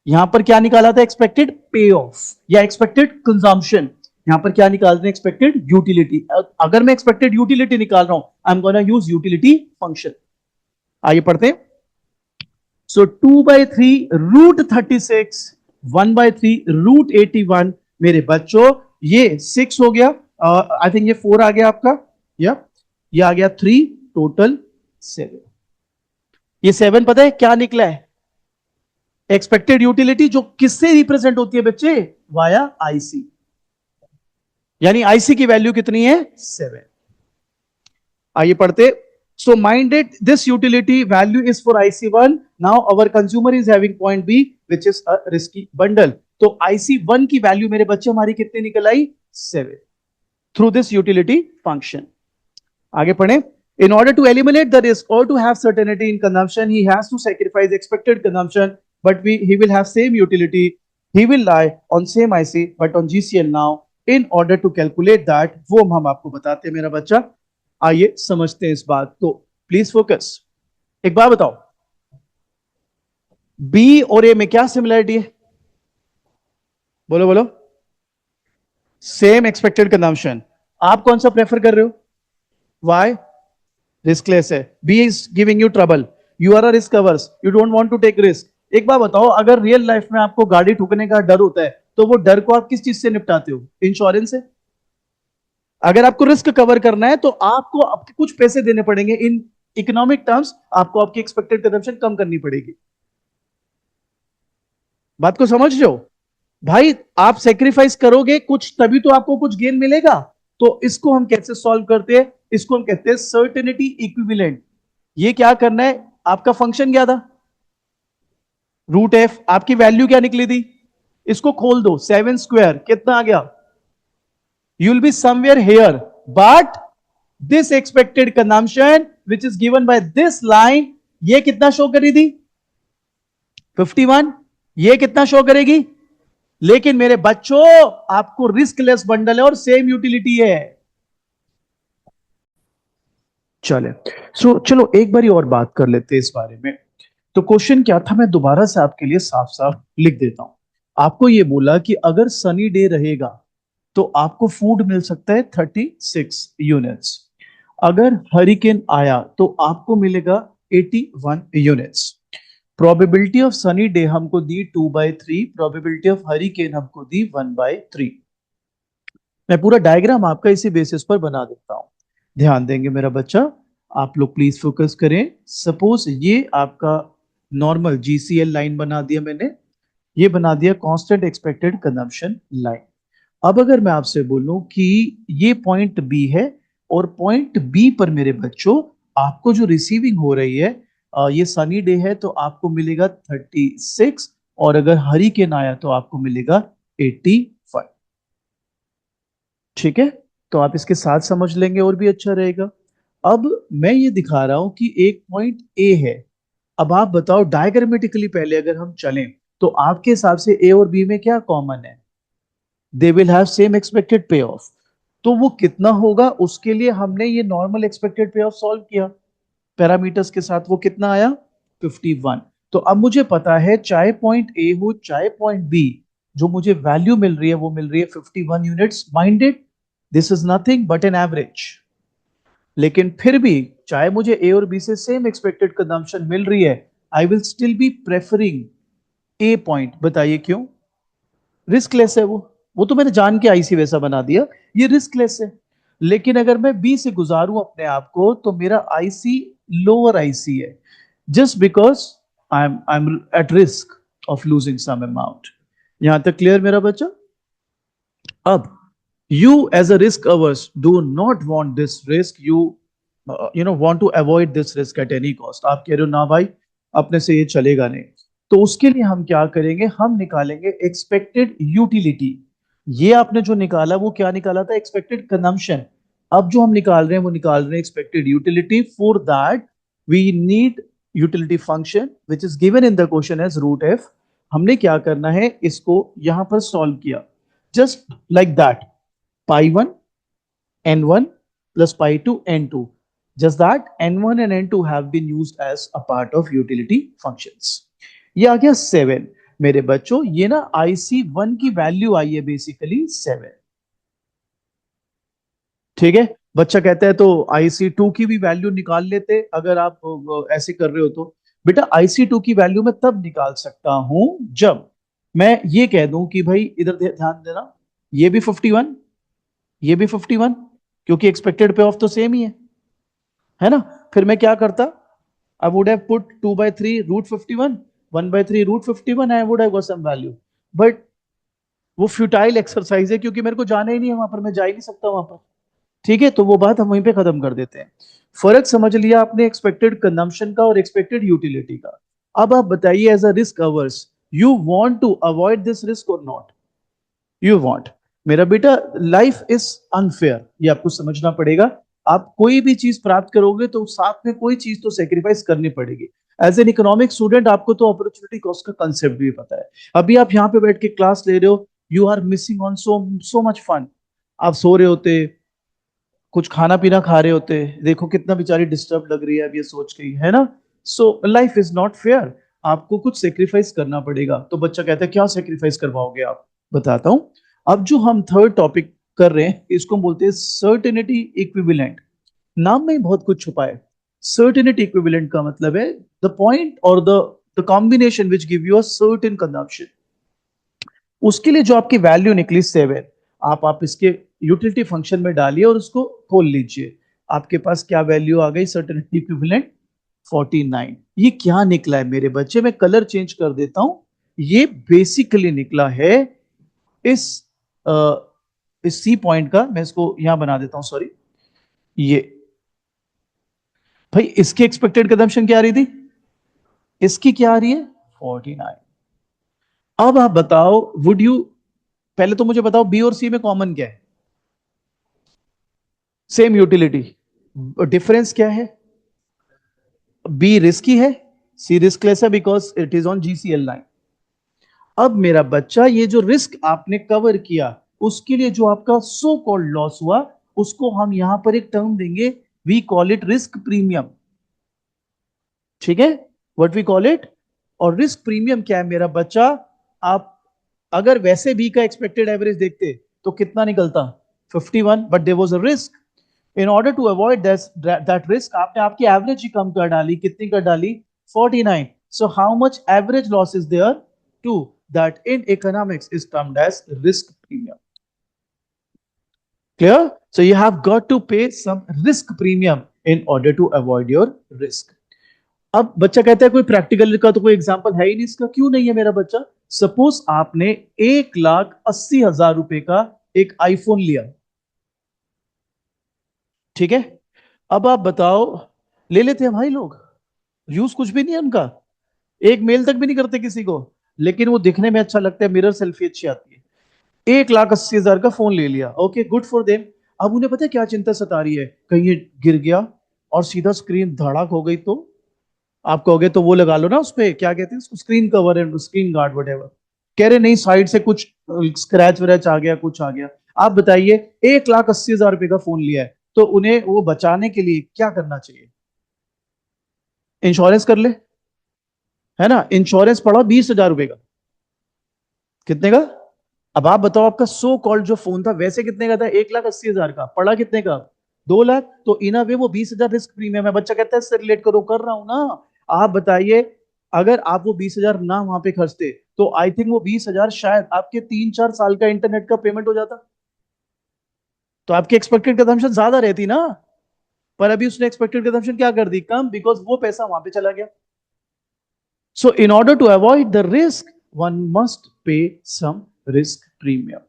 यहां पर क्या निकाला था? एक्सपेक्टेड पे ऑफ या एक्सपेक्टेड कंजम्पशन। यहां पर क्या निकाल रहे हैं? Expected utility. अगर मैं एक्सपेक्टेड यूटिलिटी निकाल रहा हूं I am gonna use utility function. आइए पढ़ते हैं। सो 2/3 रूट 36, 1/3 रूट 81। मेरे बच्चों ये 6 हो गया, आई थिंक ये 4 आ गया आपका, या ये आ गया 3, टोटल 7। ये 7 पता है क्या निकला है? एक्सपेक्टेड यूटिलिटी, जो किससे रिप्रेजेंट होती है बच्चे? Via IC. यानी आईसी की वैल्यू कितनी है? 7। आइए पढ़ते। So minded this utility value is for IC1। Now our consumer is having point B which is a risky bundle। तो IC1 की वैल्यू मेरे बच्चे हमारी कितनी निकल आई? 7 through this utility function। आगे पढ़ें। In order to eliminate the risk or to have certainty in consumption, he has to sacrifice expected consumption, but he will have same utility। He will lie on same IC but on GCL now। In order to calculate that, वो हम आपको बताते हैं मेरा बच्चा। आइए समझते हैं इस बात को, प्लीज फोकस। एक बात बताओ, बी और ए में क्या सिमिलरिटी है? बोलो बोलो। Same expected consumption. आप कौन सा प्रेफर कर रहे हो? वाई? रिस्कलेस है। B is giving you trouble, you are a risk averse, you don't want to take risk. एक बात बताओ, अगर रियल लाइफ में आपको गाड़ी ठुकने का डर होता है तो वो डर को आप किस चीज से निपटाते हो? इंश्योरेंस से। अगर आपको रिस्क कवर करना है तो आपको आपके कुछ पैसे देने पड़ेंगे। इन इकोनॉमिक टर्म्स आपको आपकी एक्सपेक्टेड कंजम्पशन कम करनी पड़ेगी। बात को समझ रहे हो भाई? आप सेक्रीफाइस करोगे कुछ तभी तो आपको कुछ गेन मिलेगा। तो इसको हम कैसे सॉल्व करते हैं? इसको हम कहते हैं सर्टेनिटी इक्विवेलेंट। ये क्या करना है? आपका फंक्शन क्या था? Root F. आपकी वैल्यू क्या निकली थी? इसको खोल दो, 7 स्क्वायर कितना आ गया? You will be somewhere here, but this expected consumption which is given by this line, ये कितना शो करी थी? 51। ये कितना शो करेगी? लेकिन मेरे बच्चों आपको रिस्कलेस बंडल है और सेम यूटिलिटी है। चले चलो एक बारी और बात कर लेते हैं इस बारे में। तो क्वेश्चन क्या था, मैं दोबारा से आपके लिए साफ साफ लिख देता हूं। आपको ये बोला कि अगर सनी डे रहेगा तो आपको फूड मिल सकता है 36 यूनिट्स। अगर हरिकेन आया तो आपको मिलेगा 81 units. Probability of sunny day हमको दी 2/3, प्रोबेबिलिटी ऑफ हरिकेन हमको दी 1/3। मैं पूरा डायग्राम आपका इसी बेसिस पर बना देता हूं, ध्यान देंगे मेरा बच्चा। आप लोग प्लीज फोकस करें। सपोज ये आपका नॉर्मल GCL लाइन बना दिया मैंने, ये बना दिया कांस्टेंट एक्सपेक्टेड कंजम्पशन लाइन। अब अगर मैं आपसे बोलूं कि ये पॉइंट बी है और पॉइंट बी पर मेरे बच्चों आपको जो रिसीविंग हो रही है, ये सनी डे है तो आपको मिलेगा 36, और अगर हरिकेन आया तो आपको मिलेगा 85। ठीक है, तो आप इसके साथ समझ लेंगे और भी अच्छा रहेगा। अब मैं ये दिखा रहा हूं कि एक पॉइंट ए है। अब आप बताओ डायग्रामेटिकली पहले अगर हम चलें तो आपके हिसाब से ए और बी में क्या कॉमन है? They will have same expected पे ऑफ। तो वो कितना होगा उसके लिए हमने ये नॉर्मल एक्सपेक्टेड पे ऑफ सॉल्व किया पैरामीटर्स के साथ। वो कितना आया? 51। तो अब मुझे पता है चाहे पॉइंट ए हो चाहे पॉइंट बी, जो मुझे वैल्यू मिल रही है वो मिल रही है 51 units. Minded, this is nothing but an average. लेकिन फिर भी चाहे मुझे ए और बी से सेम एक्सपेक्टेड कंजम्पशन मिल रही है, I will still be preferring A point. बताइए क्यों? रिस्कलेस है वो तो मैंने जान के आईसी वैसा बना दिया, ये रिस्कलेस है। लेकिन अगर मैं बी से गुजारूं अपने आप को तो मेरा आईसी लोअर आईसी है, just because I am at risk of losing some amount. यहां तक क्लियर मेरा बच्चा? अब you as a risk averse do not want this risk, you want to avoid this risk at any cost। आप कह रहे हो ना भाई अपने से ये चलेगा नहीं, तो उसके लिए हम क्या करेंगे, हम निकालेंगे एक्सपेक्टेड यूटिलिटी। ये आपने जो निकाला वो क्या निकाला था? Expected consumption. अब जो हम निकाल रहे हैं वो निकाल रहे हैं expected utility. For that we need utility function which is given in the question as root F. हमने क्या करना है, इसको यहां पर सॉल्व किया just like that, pi1 n1 plus pi2 n2, just that n1 and n2 have been used as a part of utility functions। ये आ गया 7 मेरे बच्चों। ये ना IC1 की वैल्यू आई है बेसिकली 7। ठीक है, बच्चा कहता है तो IC2 की भी वैल्यू निकाल लेते अगर आप ऐसे कर रहे हो तो। बेटा IC2 की वैल्यू मैं तब निकाल सकता हूं जब मैं ये कह दूं कि भाई इधर ध्यान देना, ये भी 51, ये भी 51, क्योंकि एक्सपेक्टेड पे ऑफ तो सेम ही है ना। फिर मैं क्या करता, I would have put 2/3 root 51, 1/3 root 51, I would have got some value. But वो फ्यूटाइल एक्सरसाइज है क्योंकि मेरे को जाना ही नहीं है वहां पर, मैं जा ही नहीं सकता वहां पर। ठीक है, तो वो बात हम वहीं पे खत्म कर देते हैं। फर्क समझ लिया आपने एक्सपेक्टेड कंजम्पशन का और एक्सपेक्टेड यूटिलिटी का। अब आप बताइए as a risk averse, you want to avoid this risk और नॉट? You want. मेरा बेटा लाइफ इज अनफेयर, ये आपको समझना पड़ेगा। आप कोई भी चीज प्राप्त करोगे तो साथ में कोई चीज तो सेक्रीफाइस करनी पड़ेगी। एज एन इकोनॉमिक स्टूडेंट आपको तो अपॉर्चुनिटी कॉस्ट का कंसेप्ट भी पता है। अभी आप यहाँ पे बैठ के क्लास ले रहे हो, you are missing on so so much fun. आप सो रहे होते, कुछ खाना पीना खा रहे होते, देखो कितना बेचारी डिस्टर्ब लग रही है अब ये सोच के ही, है ना। So life is not fair, आपको कुछ सेक्रीफाइस करना पड़ेगा। तो बच्चा कहता है क्या सेक्रीफाइस करवाओगे आप? बताता हूं। अब जो हम थर्ड टॉपिक कर रहे हैं इसको हम बोलते हैं सर्टेनिटी इक्विवेलेंट। नाम में ही बहुत कुछ छुपा है। सर्टेनिटी इक्विवेलेंट का मतलब है द पॉइंट और the combination which give you a certain consumption. उसके लिए जो आपकी वैल्यू निकली 7, आप इसके यूटिलिटी फंक्शन में डालिए और उसको खोल लीजिए। आपके पास क्या वैल्यू आ गई सर्टेनिटी इक्विवेलेंट? 49। ये क्या निकला है मेरे बच्चे? मैं कलर चेंज कर देता हूं। ये बेसिकली निकला है इस इस सी पॉइंट का, मैं इसको यहां बना देता हूं, सॉरी। ये भाई इसकी एक्सपेक्टेड कंजम्पशन क्या आ रही थी? इसकी क्या आ रही है? 49। अब आप बताओ वुड यू, पहले तो मुझे बताओ बी और सी में कॉमन क्या है? Same utility. डिफरेंस क्या है? बी रिस्की है, सी रिस्कलेस है because it is on GCL line. अब मेरा बच्चा ये जो रिस्क आपने कवर किया उसके लिए जो आपका सो कॉल्ड लॉस हुआ, उसको हम यहां पर एक टर्म देंगे, we call it risk premium. ठीक है, व्हाट वी कॉल इट। और रिस्क प्रीमियम क्या है मेरा बच्चा? आप अगर वैसे बी का एक्सपेक्टेड एवरेज देखते तो कितना निकलता? 51, but there was a risk. In order to avoid that risk आपने आपकी एवरेज ही कम कर डाली। कितनी कर डाली? 49। So how much average loss is there? 2। That in economics is termed as risk premium. Clear? So you have got to pay some risk premium in order to avoid your risk। अब बच्चा कहता है कोई practical का तो कोई example है ही नहीं इसका। क्यों नहीं है मेरा बच्चा? सपोज आपने 1,80,000 रुपए का एक आईफोन लिया। ठीक है, अब आप बताओ, ले लेते हैं भाई लोग, यूज कुछ भी नहीं है उनका, एक मेल तक भी नहीं करते किसी को, लेकिन वो दिखने में अच्छा लगता है, मिरर सेल्फी अच्छी आती है। 1,80,000 का फोन ले लिया, ओके गुड फॉर देम। अब उन्हें पता है क्या चिंता सता रही है, कहीं ये गिर गया और सीधा स्क्रीन धड़ाक हो गई तो। आप कहोगे तो वो लगा लो ना उस पे, क्या कहते हैं उसको, screen cover and screen guard whatever. कह रहे नहीं, साइड से कुछ स्क्रैच वैच आ गया, कुछ आ गया। आप बताइए, 1,80,000 रुपए का फोन लिया है, तो उन्हें वो बचाने के लिए क्या करना चाहिए? इंश्योरेंस कर ले, है ना? इंश्योरेंस पड़ा 20,000 रुपए का। कितने का? अब आप बताओ, आपका सो कॉल्ड जो फोन था वैसे कितने का था? 1,80,000 का, पड़ा कितने का? 2 लाख। तो इन वे वो 20,000 रिस्क प्रीमियम है। बच्चा कहता है इससे रिलेट करो, कर रहा हूं ना। आप बताइए, अगर आप वो 20,000 ना वहां पे खर्चते, तो आई थिंक वो 20,000 शायद आपके 3-4 साल का इंटरनेट का पेमेंट हो जाता। तो आपकी एक्सपेक्टेड कंजम्पशन ज्यादा रहती ना। पर अभी उसने एक्सपेक्टेड कंजम्पशन क्या कर दी? कम, बिकॉज वो पैसा वहां पे चला गया। So in order to avoid the risk, one must pay some risk premium.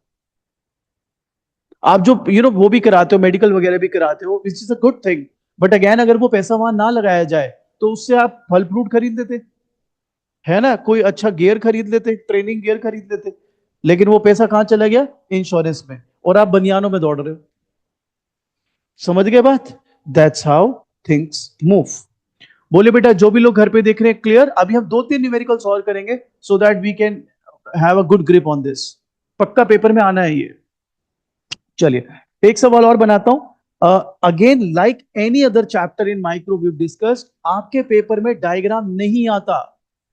आप जो वो भी कराते हो, मेडिकल वगैरह भी कराते हो, which is a good thing. But again, अगर वो पैसा वहां ना लगाया जाए, तो उससे आप फल फ्रूट खरीद लेते, है ना? कोई अच्छा गियर खरीद लेते, ट्रेनिंग गियर खरीद लेते। लेकिन वो पैसा कहां चला गया? इंश्योरेंस में। और आप बनियानों में दौड़ रहे हो। समझ गए बात? That's how things move. बोले बेटा, जो भी लोग घर पे देख रहे हैं, क्लियर? अभी हम 2-3 न्यूमेरिकल सॉल्व करेंगे, so that we can have a good grip on this. पक्का पेपर में आना है ये। चलिए, एक सवाल और बनाता हूं। Again, like any other chapter in micro we discussed, आपके पेपर में डायग्राम नहीं आता।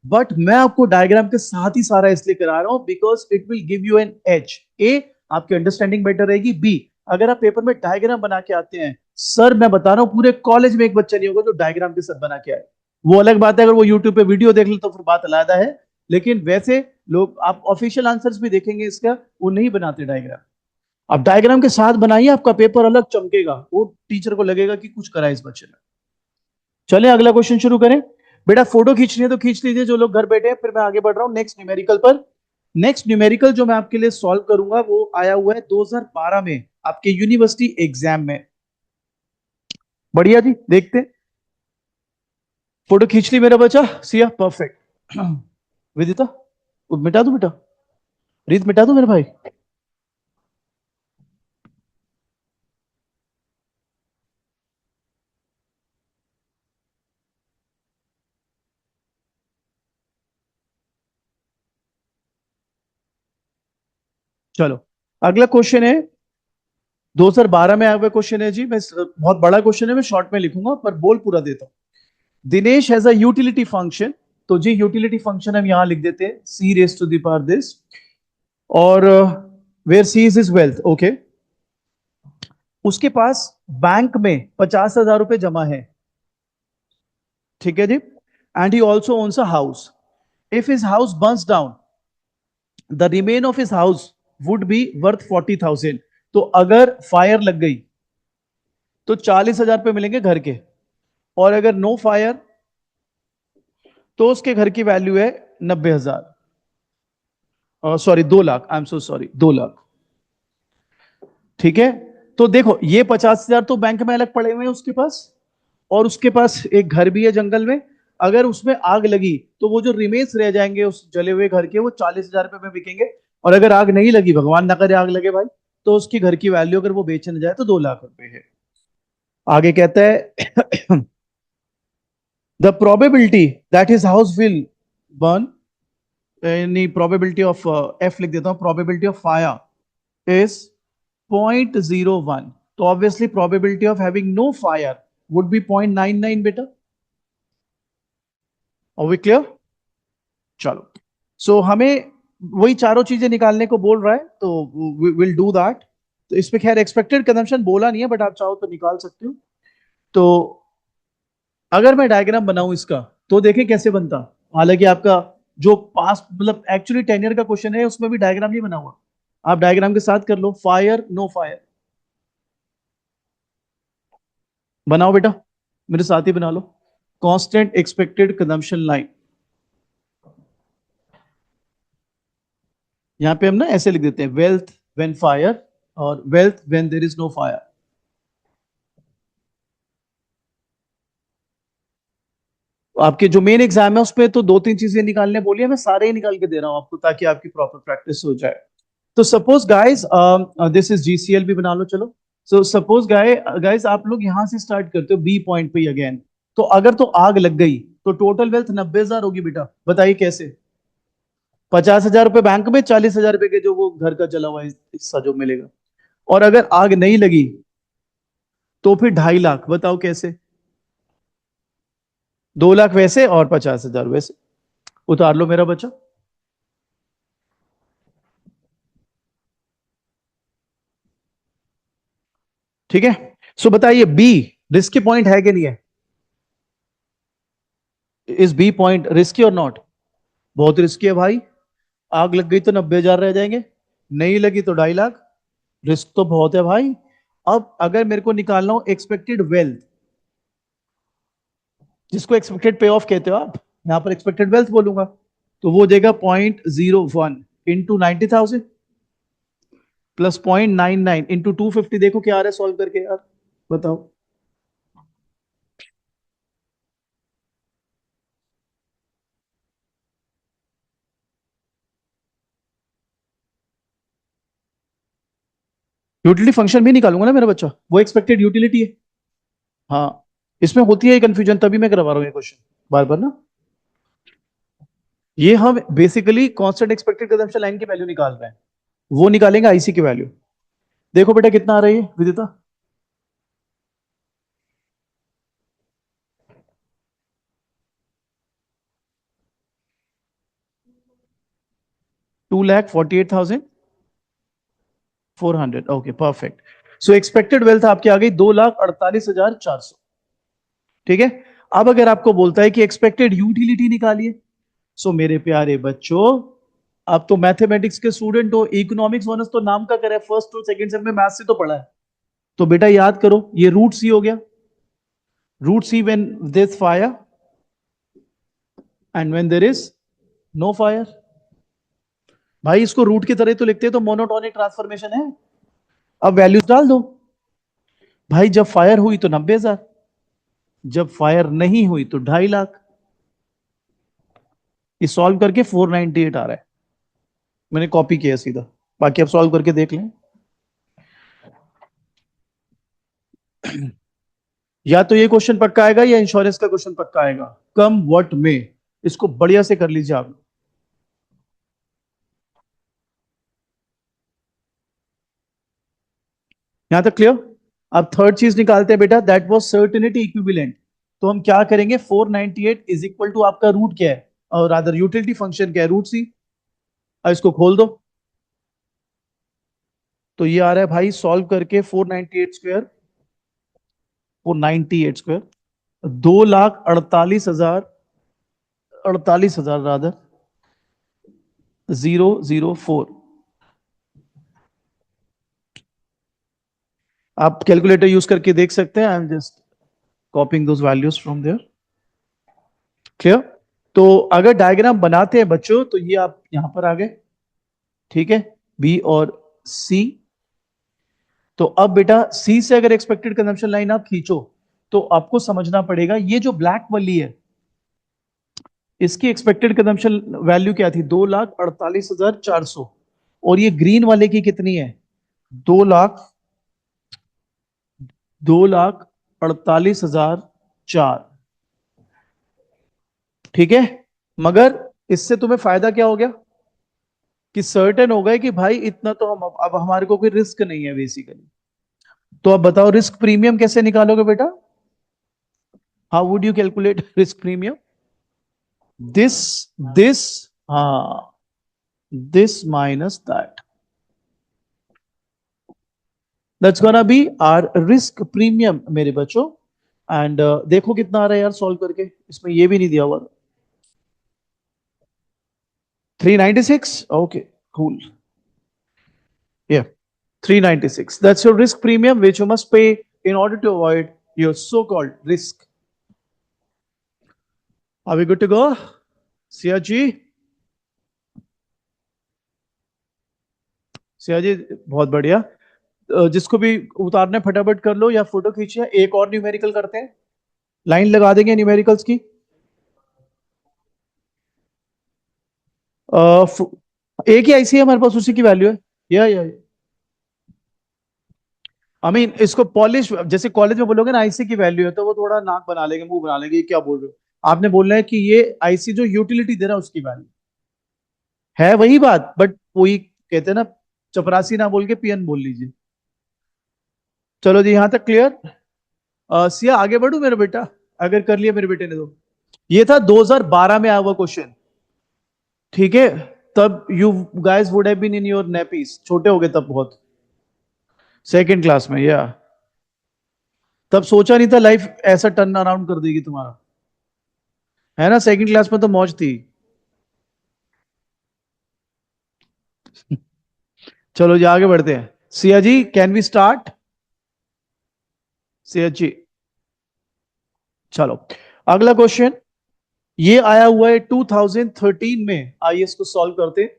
बट मैं आपको डायग्राम के साथ ही सारा इसलिए करा रहा हूं, because it will give you an edge. ए, आपकी अंडरस्टैंडिंग बेटर रहेगी। बी, अगर आप पेपर में डायग्राम बना के आते हैं, सर मैं बता रहा हूं, पूरे कॉलेज में एक बच्चा नहीं होगा जो डायग्राम के साथ बना के आए। वो अलग बात है, अगर वो यूट्यूब पे वीडियो देख ले तो फिर बात अलग है। लेकिन वैसे लोग, आप ऑफिशियल आंसर्स भी देखेंगे इसका, वो नहीं बनाते डायग्राम। आप डायग्राम के साथ बनाइए, आपका पेपर अलग चमकेगा, वो टीचर को लगेगा कि कुछ करा इस बच्चे ने। चले अगला क्वेश्चन शुरू करें। बेटा, फोटो खींचनी है तो खींच लीजिए जो लोग घर बैठे हैं, फिर मैं आगे बढ़ रहा हूं नेक्स्ट न्यूमेरिकल पर। नेक्स्ट न्यूमेरिकल जो मैं आपके लिए सॉल्व करूंगा, वो आया हुआ है 2012 में आपके यूनिवर्सिटी एग्जाम में। बढ़िया जी, देखते हैं। फोटो खींच ली मेरा बच्चा? सिया, परफेक्ट। विदिता, मिटा दो बेटा, रीत मिटा दो मेरे भाई। चलो, अगला क्वेश्चन है, 2012 में आया हुआ क्वेश्चन है जी। मैं बहुत बड़ा क्वेश्चन है, मैं शॉर्ट में लिखूंगा पर बोल पूरा देता हूं। Dinesh has a utility function. तो जी, यूटिलिटी फंक्शन हम यहां लिख देते हैं, C raise to the power this. और where C is is wealth, okay. उसके पास बैंक में 50,000 रुपए जमा है, ठीक है जी। And he also owns a house. If his house burns down, the remain of his house would be worth 40,000। तो अगर फायर लग गई तो 40,000 रुपए मिलेंगे घर के। और अगर नो फायर, तो उसके घर की वैल्यू है 90,000। Sorry, 2 lakh, I am so sorry, 2 lakh. ठीक है। तो देखो, ये 50,000 तो बैंक में अलग पड़े हुए हैं उसके पास, और उसके पास एक घर भी है जंगल में। अगर उसमें आग लगी, तो वो जो रिमेन्स रह जाएंगे उस जले हुए घर के, वो 40,000 रुपए में बिकेंगे। और अगर आग नहीं लगी, भगवान ना करे आग लगे भाई, तो उसकी घर की वैल्यू अगर वो बेचने जाए तो 2 लाख रुपए है। आगे कहता है the probability that his house will burn, नहीं, प्रोबेबिलिटी ऑफ, एफ लिख देता हूं, प्रोबेबिलिटी ऑफ फायर इज 0.01। तो obviously probability of having no fire would be 0.99 बेटा। और वी क्लियर? चलो, सो हमें वही चारों चीजें निकालने को बोल रहा है, तो विल डू दैट। तो इस पे खैर एक्सपेक्टेड कंजम्पशन बोला नहीं है, बट आप चाहो तो निकाल सकते हो। तो अगर मैं डायग्राम बनाऊं इसका, तो देखें कैसे बनता। हालांकि आपका जो पास, मतलब एक्चुअली टेनियर का क्वेश्चन है, उसमें भी डायग्राम नहीं बना हुआ। आप डायग्राम के साथ कर लो, फायर नो फायर। बनाओ बेटा, मेरे साथ ही बना लो। कांस्टेंट एक्सपेक्टेड कंजम्पशन लाइन, यहां पे हम ना ऐसे लिख देते हैं, वेल्थ व्हेन फायर और wealth when there is no fire. आपके जो मेन एग्जाम है उसमें तो 2-3 चीजें निकालने बोली है, मैं सारे ही निकाल के दे रहा हूं आपको, ताकि आपकी प्रॉपर प्रैक्टिस हो जाए। तो suppose guys, this is GCL भी बना लो, चलो। सो सपोज गाइस आप लोग यहां से स्टार्ट करते हो बी पॉइंट पे अगेन, तो अगर तो आग लग गई तो टोटल वेल्थ 90,000 होगी बेटा, बताइए कैसे? 50,000 रुपए बैंक में, 40,000 रुपए के जो वो घर का चला हुआ हिस्सा जो मिलेगा। और अगर आग नहीं लगी तो फिर 2.5 लाख, बताओ कैसे? 2 लाख वैसे और 50,000 वैसे। उतार लो मेरा बच्चा। ठीक है, सो बताइए बी रिस्की पॉइंट है कि नहीं है? इस बी पॉइंट रिस्की और नॉट? बहुत रिस्की है भाई। आग लग गई तो 90,000 रह जाएंगे, नहीं लगी तो 2.5 लाख। रिस्क तो बहुत है भाई। अब अगर मेरे को निकालना हो एक्सपेक्टेड वेल्थ, जिसको एक्सपेक्टेड पे ऑफ कहते हो आप, यहां पर एक्सपेक्टेड वेल्थ बोलूंगा, तो वो हो जाएगा 0.01 इंटू 90,000 प्लस 0.99 इंटू 250। देखो क्या आ रहा है सॉल्व करके यार, बताओ। यूटिलिटी फंक्शन भी निकालूंगा ना मेरा बच्चा, वो एक्सपेक्टेड यूटिलिटी है। हाँ, इसमें होती है कंफ्यूजन, तभी मैं करवा रहा हूँ ये क्वेश्चन बार बार ना। ये हम basically constant expected consumption line की वैल्यू निकाल रहे हैं, वो निकालेंगे आईसी की वैल्यू। देखो बेटा कितना आ रहा है ये विदिता? 2,48,400। Okay perfect. सो एक्सपेक्टेड वेल्थ आपकी आ गई 2,48,400। ठीक है। अब अगर आपको बोलता है कि एक्सपेक्टेड यूटिलिटी निकालिए, सो मेरे प्यारे बच्चों, आप तो मैथमेटिक्स के स्टूडेंट हो, इकोनॉमिक्स ऑनर्स तो नाम का करे, फर्स्ट और सेकंड सेम में मैथ्स से तो पढ़ा है। तो बेटा याद करो, ये रूट सी हो गया, root C when this fire and when there is no fire. भाई इसको रूट की तरह तो लिखते हैं, तो मोनोटोनिक ट्रांसफॉर्मेशन है। अब वैल्यूज डाल दो। भाई जब फायर हुई तो 90,000, जब फायर नहीं हुई तो 2.5 लाख। ये सॉल्व करके 498 आ रहा है, मैंने कॉपी किया सीधा। बाकी आप सॉल्व करके देख लें। या तो ये क्वेश्चन पक्का आएगा या इंश्योरेंस का क्वेश्चन पक्का आएगा, कम व्हाट में। इसको बढ़िया से कर लीजिए आप। यहां तक क्लियर? अब थर्ड चीज निकालते हैं बेटा, दैट वाज सर्टेनिटी इक्विवेलेंट। तो हम क्या करेंगे, 498 इज इक्वल टू आपका रूट क्या है, और अदर यूटिलिटी फंक्शन क्या है, रूट सी। अब इसको खोल दो, तो ये आ रहा है भाई सॉल्व करके 498 स्क्वायर, 498 स्क्वायर, 2,48,000, 48,000 रादर, 004। आप कैलकुलेटर यूज करके देख सकते हैं, I am just copying those values from there. Clear? तो अगर डायग्राम बनाते हैं बच्चों, तो ये आप यहां पर आ गए। ठीक है, बी और सी। तो अब बेटा सी से अगर एक्सपेक्टेड कंजम्पशन लाइन आप खींचो, तो आपको समझना पड़ेगा ये जो ब्लैक वाली है, इसकी एक्सपेक्टेड कंजम्पशन वैल्यू क्या थी, 2,48,400। और ये ग्रीन वाले की कितनी है, 2 लाख, 2,48,004। ठीक है, मगर इससे तुम्हें फायदा क्या हो गया, कि सर्टेन हो गए कि भाई इतना तो हम अब हमारे को कोई रिस्क नहीं है बेसिकली। तो अब बताओ रिस्क प्रीमियम कैसे निकालोगे बेटा? How would you calculate risk premium? This this हाँ, this minus that, that's gonna be our risk premium मेरे बच्चों। एंड देखो कितना आ रहा है यार सॉल्व करके, इसमें ये भी नहीं दिया हुआ। 396, okay cool. Yeah, 396, that's your risk premium which you must pay in order to avoid your so-called risk. Are we good to go? Siya ji, Siya ji, बहुत बढ़िया। जिसको भी उतारना है फटाफट कर लो, या फोटो खींचिए, एक और न्यूमेरिकल करते हैं, लाइन लगा देंगे न्यूमेरिकल्स की। एक ही आईसी है हमारे पास, उसी की वैल्यू है। या आई मीन इसको पॉलिश, जैसे कॉलेज में बोलोगे ना आईसी की वैल्यू है, तो वो थोड़ा नाक बना लेंगे, मुंह बना लेंगे, ये क्या बोल रहे हो। आपने बोलना है कि ये आईसी जो यूटिलिटी दे रहा है उसकी वैल्यू है, वही बात, बट वही कहते हैं ना, चपरासी ना बोल के पियन बोल लीजिए। चलो जी, यहां तक क्लियर। सिया आगे बढ़ू मेरा बेटा, अगर कर लिया मेरे बेटे ने तो। ये था 2012 में आया हुआ क्वेश्चन, ठीक है। तब you guys would have been in your nappies, छोटे हो गए तब बहुत, सेकंड क्लास में, या तब सोचा नहीं था लाइफ ऐसा टर्न अराउंड कर देगी तुम्हारा, है ना। सेकंड क्लास में तो मौज थी। चलो जी आगे बढ़ते हैं। Siya ji can we start. Siya ji चलो, अगला क्वेश्चन ये आया हुआ है 2013 में, आइए इसको सॉल्व करते हैं।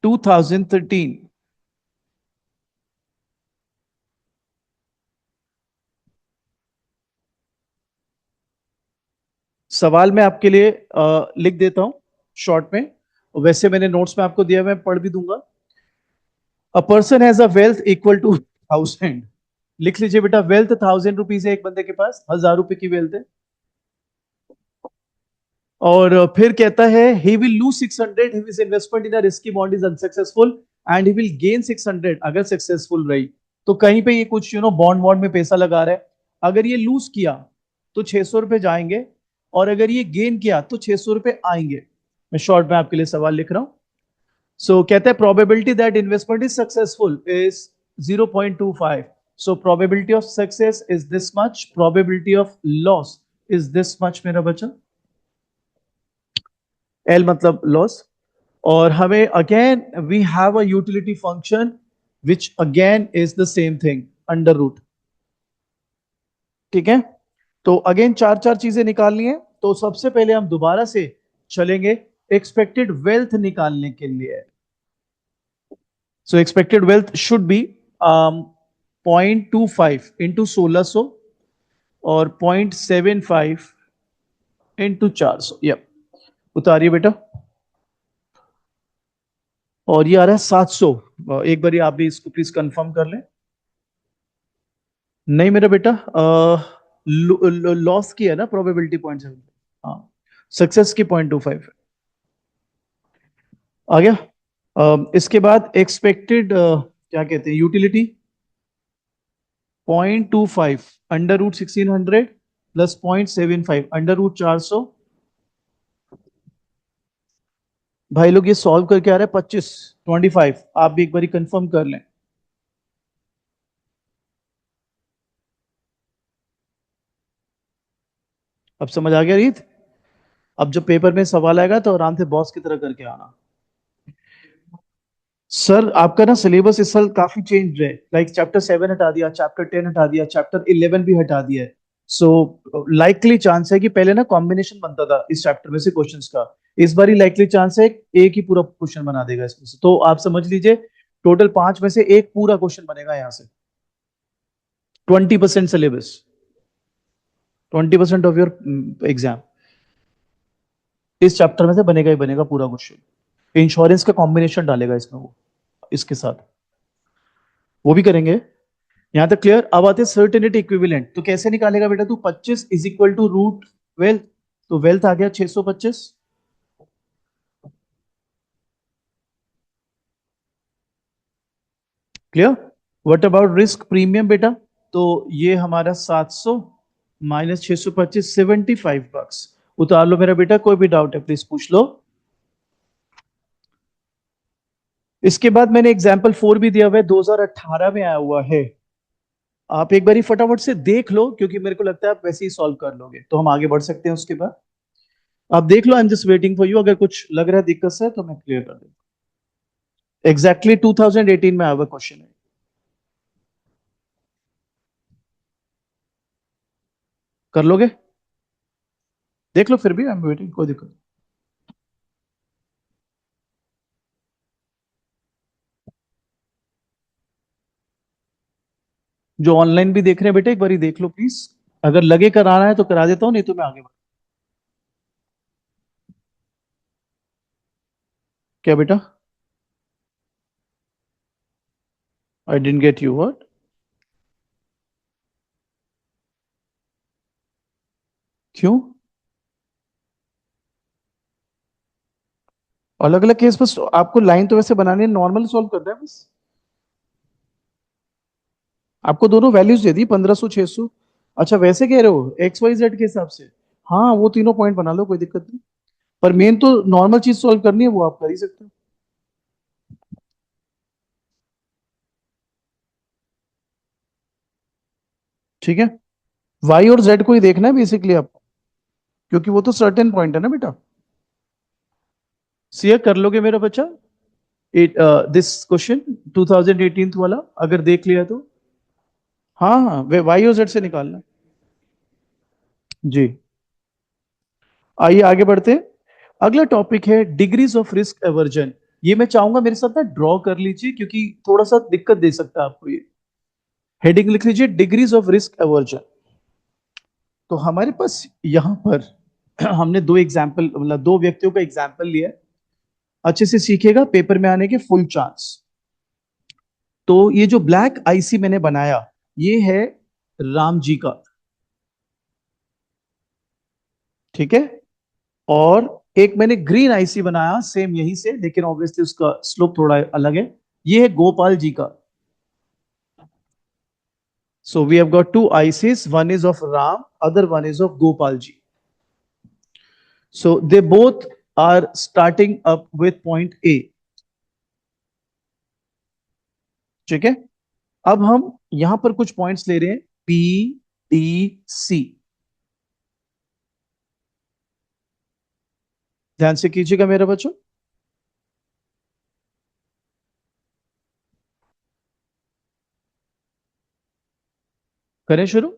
2013। सवाल मैं आपके लिए लिख देता हूं शॉर्ट में, वैसे मैंने नोट्स में आपको दिया, मैं पढ़ भी दूंगा। A person has a wealth equal to 1000। लिख लीजिए बेटा, वेल्थ 1000 रुपीज है एक बंदे के पास, 1000 रुपए की वेल्थ है। और फिर कहता है he will lose 600 his investment in a risky bond is unsuccessful and he will gain 600 अगर सक्सेसफुल रही। तो कहीं पे ये कुछ बॉन्ड वॉन्ड में पैसा लगा रहा है, अगर ये लूज किया तो 600 रुपए जाएंगे, और अगर ये गेन किया तो 600 रुपए आएंगे। मैं शॉर्ट में आपके लिए सवाल लिख रहा हूं। सो कहते हैं probability that investment is successful is 0.25। So probability of success is this much, probability of loss is this much मेरा बच्चा। एल मतलब लॉस। और हमें again we have a utility function which again is the same thing, under root. ठीक है, तो again चार चार चीजें निकालनी है। तो सबसे पहले हम दोबारा से चलेंगे एक्सपेक्टेड वेल्थ निकालने के लिए। सो expected wealth should be 0.25 into 1600 और 0.75 इंटू 400। यप, उतारिए बेटा। और ये आ रहा है 700। एक बार आप भी इसको प्लीज कंफर्म कर लें। नहीं मेरा बेटा, लॉस की है ना प्रोबेबिलिटी 0.7। हाँ, सक्सेस की 0.25 आ गया। इसके बाद एक्सपेक्टेड क्या कहते हैं, utility 0.25 under root 1600 plus 0.75 under root 400। भाई लोग ये सॉल्व करके आ रहे हैं 25। आप भी एक बार कंफर्म कर लें। अब समझ आ गया रीत। अब जब पेपर में सवाल आएगा तो आराम से बॉस की तरह करके आना। सर आपका ना सिलेबस इस साल काफी चेंज है, लाइक चैप्टर 7 हटा दिया, चैप्टर 10 हटा दिया, चैप्टर 11 भी हटा दिया है। सो लाइकली चांस है कि पहले ना कॉम्बिनेशन बनता था इस चैप्टर में से क्वेश्चंस का, इस बार ही लाइकली चांस है एक ही पूरा क्वेश्चन बना देगा इसमें से। तो आप समझ लीजिए टोटल 5 में से एक पूरा क्वेश्चन बनेगा यहाँ से। 20% सिलेबस, 20% ऑफ योर एग्जाम इस चैप्टर में से बनेगा ही बनेगा पूरा क्वेश्चन। इंश्योरेंस का कॉम्बिनेशन डालेगा इसमें वो, इसके साथ वो भी करेंगे। यहां तक क्लियर। अब आते हैं सर्टेनिटी इक्विवेलेंट। तो कैसे निकालेगा बेटा तू, 25 is equal to root wealth. तो वेल्थ आ गया 625। Clear. What about risk premium बेटा, तो ये हमारा 700 माइनस 625 75 बक्स। उतार लो मेरा बेटा, कोई भी डाउट है प्लीज पूछ लो। इसके बाद मैंने एग्जाम्पल 4 भी दिया हुआ है, 2018 में आया हुआ है। आप एक बार फटाफट से देख लो, क्योंकि मेरे को लगता है आप वैसे ही सॉल्व कर लोगे, तो हम आगे बढ़ सकते हैं उसके बाद। आप देख लो, I am just waiting for you, अगर कुछ लग रहा है दिक्कत से तो मैं क्लियर कर दूँ। एग्जैक्टली 2018 में आया हुआ क्वेश्चन है। कर लोगे, देख लो, फिर भी आई एम वेटिंग, कोई दिक्कत नहीं। जो ऑनलाइन भी देख रहे हैं बेटे, एक बार देख लो प्लीज। अगर लगे कराना है तो करा देता हूँ, नहीं तो मैं आगे बढ़। क्या बेटा, आई डेंट गेट यू व्हाट? क्यों? अलग अलग केस, बस आपको लाइन तो वैसे बनानी है, नॉर्मल सॉल्व करना है बस। आपको दोनों वैल्यूज दे दी, 1500 600। अच्छा वैसे कह रहे हो एक्स वाई जेड के हिसाब से? हाँ वो तीनों पॉइंट बना लो, कोई दिक्कत नहीं। पर मेन तो नॉर्मल चीज सॉल्व करनी है, वो आप कर ही सकते हो। ठीक है। वाई और जेड को ही देखना है बेसिकली आपको, क्योंकि वो तो सर्टेन पॉइंट है ना बेटा। सीए कर लोगे मेरा बच्चा? दिस क्वेश्चन 2018 वाला अगर देख लिया तो। हाँ हाँ, वे वाई और जेड से निकालना। जी। आइए आगे बढ़ते हैं। अगला टॉपिक है डिग्रीज ऑफ रिस्क एवर्जन। ये मैं चाहूंगा मेरे साथ ना ड्रॉ कर लीजिए, क्योंकि थोड़ा सा दिक्कत दे सकता है आपको ये। हेडिंग लिख लीजिए डिग्रीज ऑफ रिस्क एवर्जन। तो हमारे पास यहां पर हमने दो एग्जाम्पल, मतलब दो व्यक्तियों का एग्जाम्पल लिया है। अच्छे से सीखेगा, पेपर में आने के फुल चांस। तो ये जो ब्लैक आईसी मैंने बनाया, ये है राम जी का। ठीक है। और एक मैंने ग्रीन आईसी बनाया सेम यहीं से, लेकिन ऑब्वियसली उसका स्लोप थोड़ा अलग है। ये है गोपाल जी का। So we have got two ICs, one is of Ram, other one is of Gopal ji. So they both are starting up with point A. ठीक है। अब हम यहां पर कुछ पॉइंट्स ले रहे हैं, पी डी सी। ध्यान से कीजिएगा मेरे बच्चों। करें शुरू।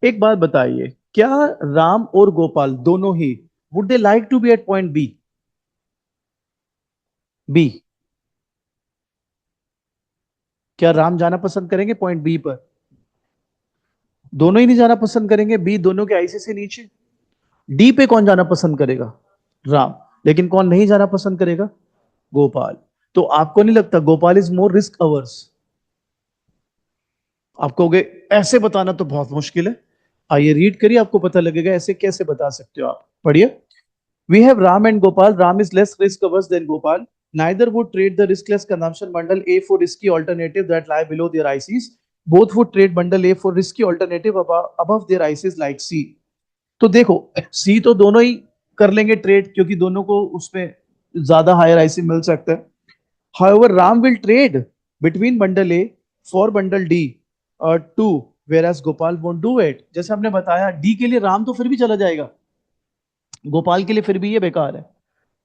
एक बात बताइए, क्या राम और गोपाल दोनों ही would they like to be at point B? B. क्या राम जाना पसंद करेंगे पॉइंट बी पर? दोनों ही नहीं जाना पसंद करेंगे, बी दोनों के आईसी से नीचे। डी पे कौन जाना पसंद करेगा? राम। लेकिन कौन नहीं जाना पसंद करेगा? गोपाल। तो आपको नहीं लगता Gopal is more risk averse? आप कहोगे ऐसे बताना तो बहुत मुश्किल है। आइए रीड करिए, आपको पता लगेगा ऐसे कैसे बता सकते हो आप। पढ़िए। We have Ram and Gopal. Ram is less risk averse than Gopal. Neither would trade the riskless consumption bundle A for risky alternative that lie below their ICs. Both would trade bundle A for risky alternative above their ICs like C. तो देखो, C तो दोनों ही कर लेंगे trade, क्योंकि दोनों को उसमें ज्यादा हायर आईसी मिल सकता है। However, Ram will trade between bundle A for bundle D too, whereas Gopal won't do it. जैसे हमने बताया डी के लिए राम तो फिर भी चला जाएगा, गोपाल के लिए फिर भी ये बेकार है।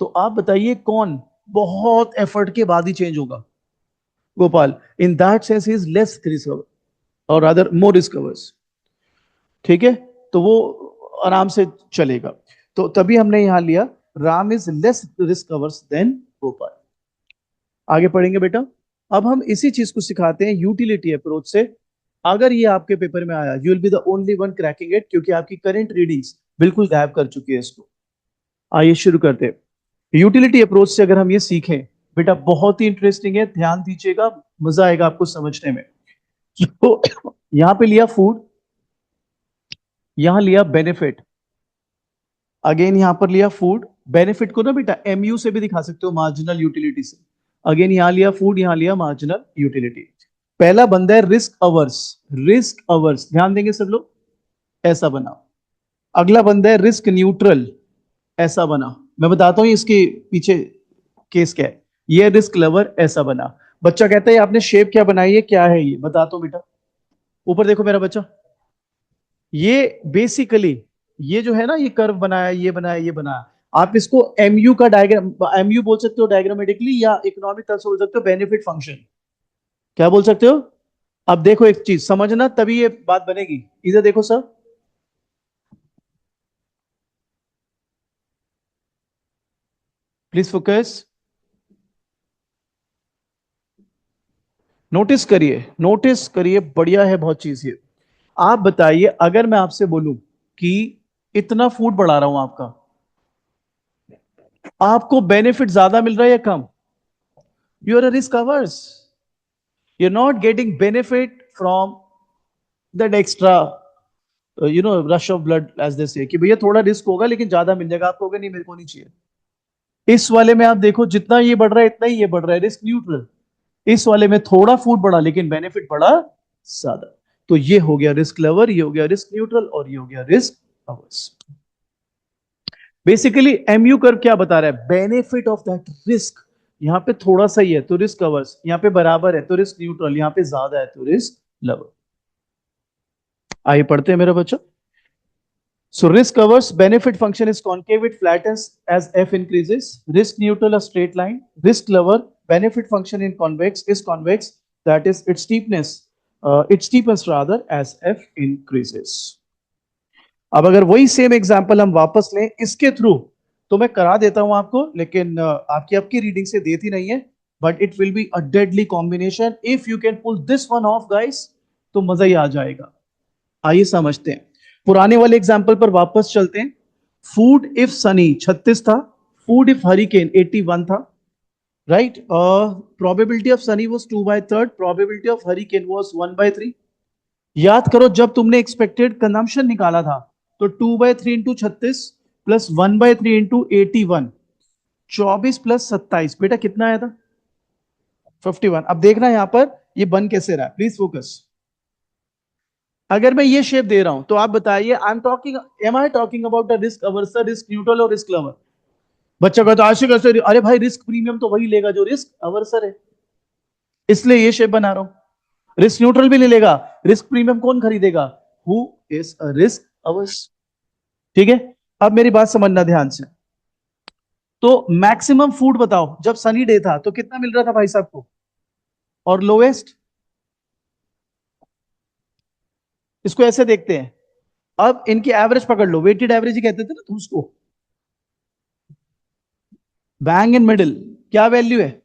तो आप बताइए कौन बहुत एफर्ट के बाद ही चेंज होगा? Gopal. In that sense is less risk, और अदर मोर रिस्क अवर्स। ठीक है। तो वो आराम से चलेगा। तो तभी हमने यहां लिया Ram is less risk averse than Gopal. आगे पढ़ेंगे बेटा। अब हम इसी चीज को सिखाते हैं यूटिलिटी अप्रोच से। अगर ये आपके पेपर में आया, you will be the only one cracking it, क्योंकि आपकी करंट रीडिंग्स बिल्कुल गायब कर चुकी है इसको। आइए शुरू करते हैं। यूटिलिटी अप्रोच से अगर हम ये सीखें, बेटा बहुत ही इंटरेस्टिंग है, ध्यान दीजिएगा, मजा आएगा आपको समझने में। तो यहां पे लिया फूड, यहां लिया बेनिफिट, अगेन यहां पर लिया फूड। बेनिफिट को ना बेटा एमयू से भी दिखा सकते हो, मार्जिनल यूटिलिटी से। अगेन यहां लिया फूड, यहां लिया मार्जिनल यूटिलिटी। पहला बंदा है रिस्क अवर्स। रिस्क अवर्स ध्यान देंगे सब लोग, ऐसा बना। अगला बंदा है रिस्क न्यूट्रल, ऐसा बना। मैं बताता हूं इसके पीछे केस क्या है। ये रिस्क लवर, ऐसा बना। बच्चा कहता है आपने शेप क्या बनाई है, क्या है ये बताता हूं बेटा। ऊपर देखो मेरा बच्चा, ये बेसिकली ये जो है ना, ये कर्व बनाया, ये बनाया, ये बनाया। आप इसको एमयू का डायग्राम, एमयू बोल सकते हो डायग्रामेटिकली, या इकोनॉमिक तरह से बोल सकते हो बेनिफिट फंक्शन। क्या बोल सकते हो? अब देखो एक चीज समझना, तभी ये बात बनेगी। इधर देखो सर, प्लीज फोकस। नोटिस करिए, नोटिस करिए, बढ़िया है बहुत चीज ये। आप बताइए, अगर मैं आपसे बोलूं कि इतना फूड बढ़ा रहा हूं आपका, आपको बेनिफिट ज्यादा मिल रहा है या कम? You are a risk averse. You're not getting benefit from that extra rush of blood as they say कि भैया थोड़ा रिस्क होगा लेकिन ज्यादा मिल जाएगा, आपको होगा नहीं मेरे को नहीं चाहिए। इस वाले में आप देखो जितना ये बढ़ रहा है इतना ही ये बढ़ रहा है, रिस्क न्यूट्रल। इस वाले में थोड़ा फूड बढ़ा लेकिन बेनिफिट बढ़ा ज्यादा। तो ये हो गया रिस्क लेवर, ये हो गया रिस्क न्यूट्रल और ये हो गया risk averse. Basically MU curve क्या बता रहा है, बेनिफिट ऑफ दैट रिस्क यहां पे थोड़ा सा ही है तो रिस्क अवर्स, यहां पे बराबर है तो रिस्क न्यूट्रल, यहां पे ज्यादा है तो रिस्क लेवर। आइए पढ़ते हैं मेरा बच्चा। So risk averse benefit function is concave, it flattens as f increases. Risk neutral a straight line. Risk lever benefit function in convex is convex, that is its steepness, it steepens rather as f increases. अब अगर वही same example हम वापस लें इसके through तो मैं करा देता हूं आपको, लेकिन आपकी आपकी रीडिंग से देती नहीं है, but it will be a deadly combination if you can pull this one off guys, तो मजा ही आ जाएगा। आइए समझते हैं। पुराने वाले एग्जाम्पल पर वापस चलते हैं। फूड इफ सनी 36 था, फूड इफ हरिकेन 81 था, right. Probability of Sunny was 2/3, probability of hurricane was 1/3। याद करो जब तुमने एक्सपेक्टेड कंजम्पशन निकाला था तो 2/3 इंटू 36 प्लस 1/3 इंटू 81, 24 प्लस 27 बेटा कितना आया था? 51। अब देखना यहां पर ये बन कैसे रहा है, प्लीज फोकस। अगर मैं ये शेप दे रहा हूं तो आप बताइए, am I talking about the risk averser, risk neutral और रिस्क लवर? बच्चा कहता है ऐसे कैसे? अरे भाई रिस्क प्रीमियम तो वही लेगा जो रिस्क अवर्सर है, इसलिए ये शेप बना रहा हूं। रिस्क न्यूट्रल भी नहीं लेगा, रिस्क प्रीमियम कौन खरीदेगा? Who is a risk hours. ठीक है, अब मेरी बात समझना ध्यान से। तो मैक्सिमम फूड बताओ जब सनी डे था तो कितना मिल रहा था भाई साहब को, और लोएस्ट? इसको ऐसे देखते हैं। अब इनकी एवरेज पकड़ लो, वेटेड एवरेज ही कहते थे ना तुम उसको। बैंग इन मिडिल क्या वैल्यू है?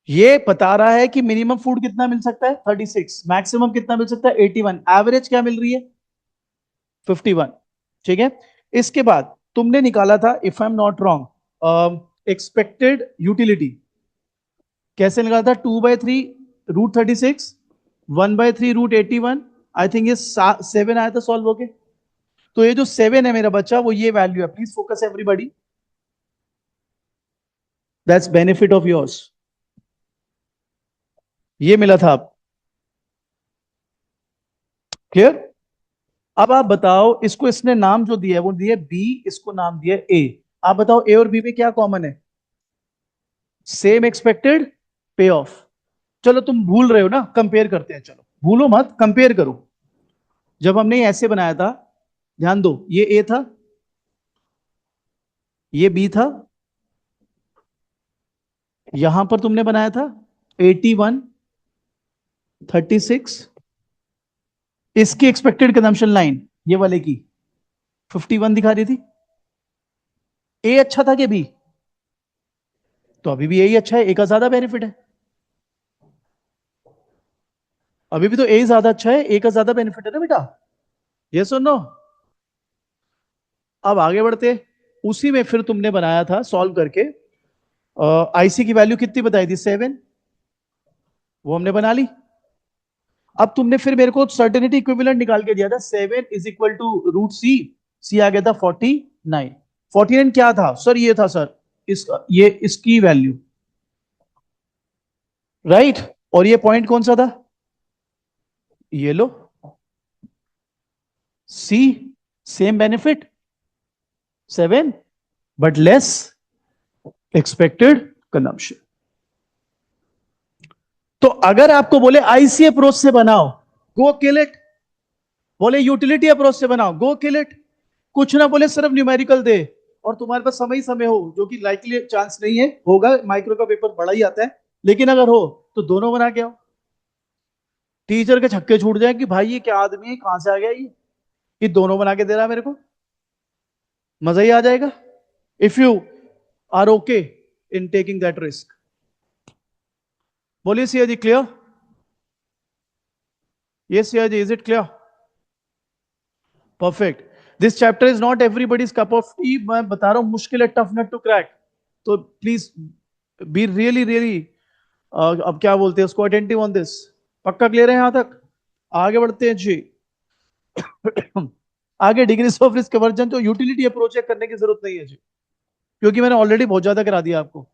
ये बता रहा है कि मिनिमम फूड कितना मिल सकता है 36, मैक्सिमम कितना मिल सकता है 81, एवरेज क्या मिल रही है 51। ठीक है, इसके बाद तुमने निकाला था if I am not wrong expected utility, कैसे निकाला था? 2/3 रूट 36, 1/3 रूट 81। आई थिंक ये 7 आया था सॉल्व होके। तो ये जो 7 है मेरा बच्चा वो ये वैल्यू है, please focus everybody, that's benefit of yours. ये मिला था आप, क्लियर? अब आप बताओ, इसको इसने नाम जो दिया है वो दिया बी, इसको नाम दिया ए। आप बताओ ए और बी में क्या कॉमन है? सेम एक्सपेक्टेड पे ऑफ। चलो तुम भूल रहे हो ना, कंपेयर करते हैं, चलो भूलो मत, कंपेयर करो। जब हमने ऐसे बनाया था, ध्यान दो, ये ए था, ये बी था, यहां पर तुमने बनाया था 81, 36, इसकी एक्सपेक्टेड कंजम्पशन लाइन ये वाले की 51 दिखा रही थी। ए अच्छा था कि बी? तो अभी भी यही अच्छा है, ए का ज्यादा बेनिफिट है। अभी भी तो ए ज्यादा अच्छा है, ए का ज्यादा बेनिफिट है ना बेटा, ये सुनो। अब आगे बढ़ते, उसी में फिर तुमने बनाया था सॉल्व करके, आईसी की वैल्यू कितनी बताई थी 7, वो हमने बना ली। अब तुमने फिर मेरे को सर्टेनिटी इक्विवेलेंट निकाल के दिया था, 7 इज इक्वल टू रूट सी, सी आ गया था 49। 49 क्या था सर? ये था सर इसका, ये इसकी वैल्यू, राइट। और ये पॉइंट कौन सा था? ये लो, see, same benefit 7 but less expected consumption. तो अगर आपको बोले आईसी अप्रोच से बनाओ, गो किल इट। बोले यूटिलिटी अप्रोच से बनाओ, गो किल इट। कुछ ना बोले सिर्फ न्यूमेरिकल दे और तुम्हारे पास समय ही समय हो, जो कि लाइकली चांस नहीं है, होगा माइक्रो का पेपर बड़ा ही आता है, लेकिन अगर हो तो दोनों बना के आओ। टीचर के छक्के छूट जाए कि भाई ये क्या आदमी है, कहां से आ गया ये दोनों बना के दे रहा है मेरे को, मजा ही आ जाएगा। If you are okay in taking that risk. बोलिए Siya ji, clear? Yes Siya ji, is it clear? Perfect. This chapter is not everybody's cup of tea, मैं बता रहा हूं मुश्किल है, टफ नट टू क्रैक। तो प्लीज बी रियली रियली अब क्या बोलते हैं उसको, अटेंटिव ऑन दिस। पक्का क्लियर है यहां तक? आगे बढ़ते हैं जी। आगे डिग्रीज ऑफ रिस्क एवर्जन तो यूटिलिटी अप्रोच करने की जरूरत नहीं है जी, क्योंकि मैंने ऑलरेडी बहुत ज्यादा करा दिया आपको,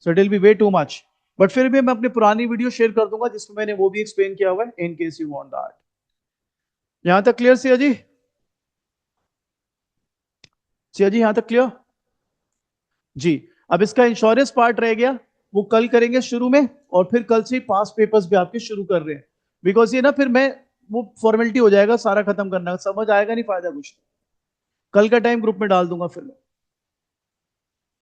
so it will B way too much. But फिर भी मैं अपनी पुरानी वीडियो शेयर कर दूंगा जिसमें मैंने वो भी एक्सप्लेन किया हुआ है, in case you want that. यहां तक क्लियर सिया जी? सिया जी यहां तक क्लियर जी? अब इसका इंश्योरेंस पार्ट रह गया, वो कल करेंगे शुरू में, और फिर कल से पास पेपर्स भी आपके शुरू कर रहे हैं, बिकॉज ये ना फिर मैं वो फॉर्मेलिटी हो जाएगा सारा खत्म करना, समझ आएगा नहीं, फायदा कुछ। कल का टाइम ग्रुप में डाल दूंगा फिर।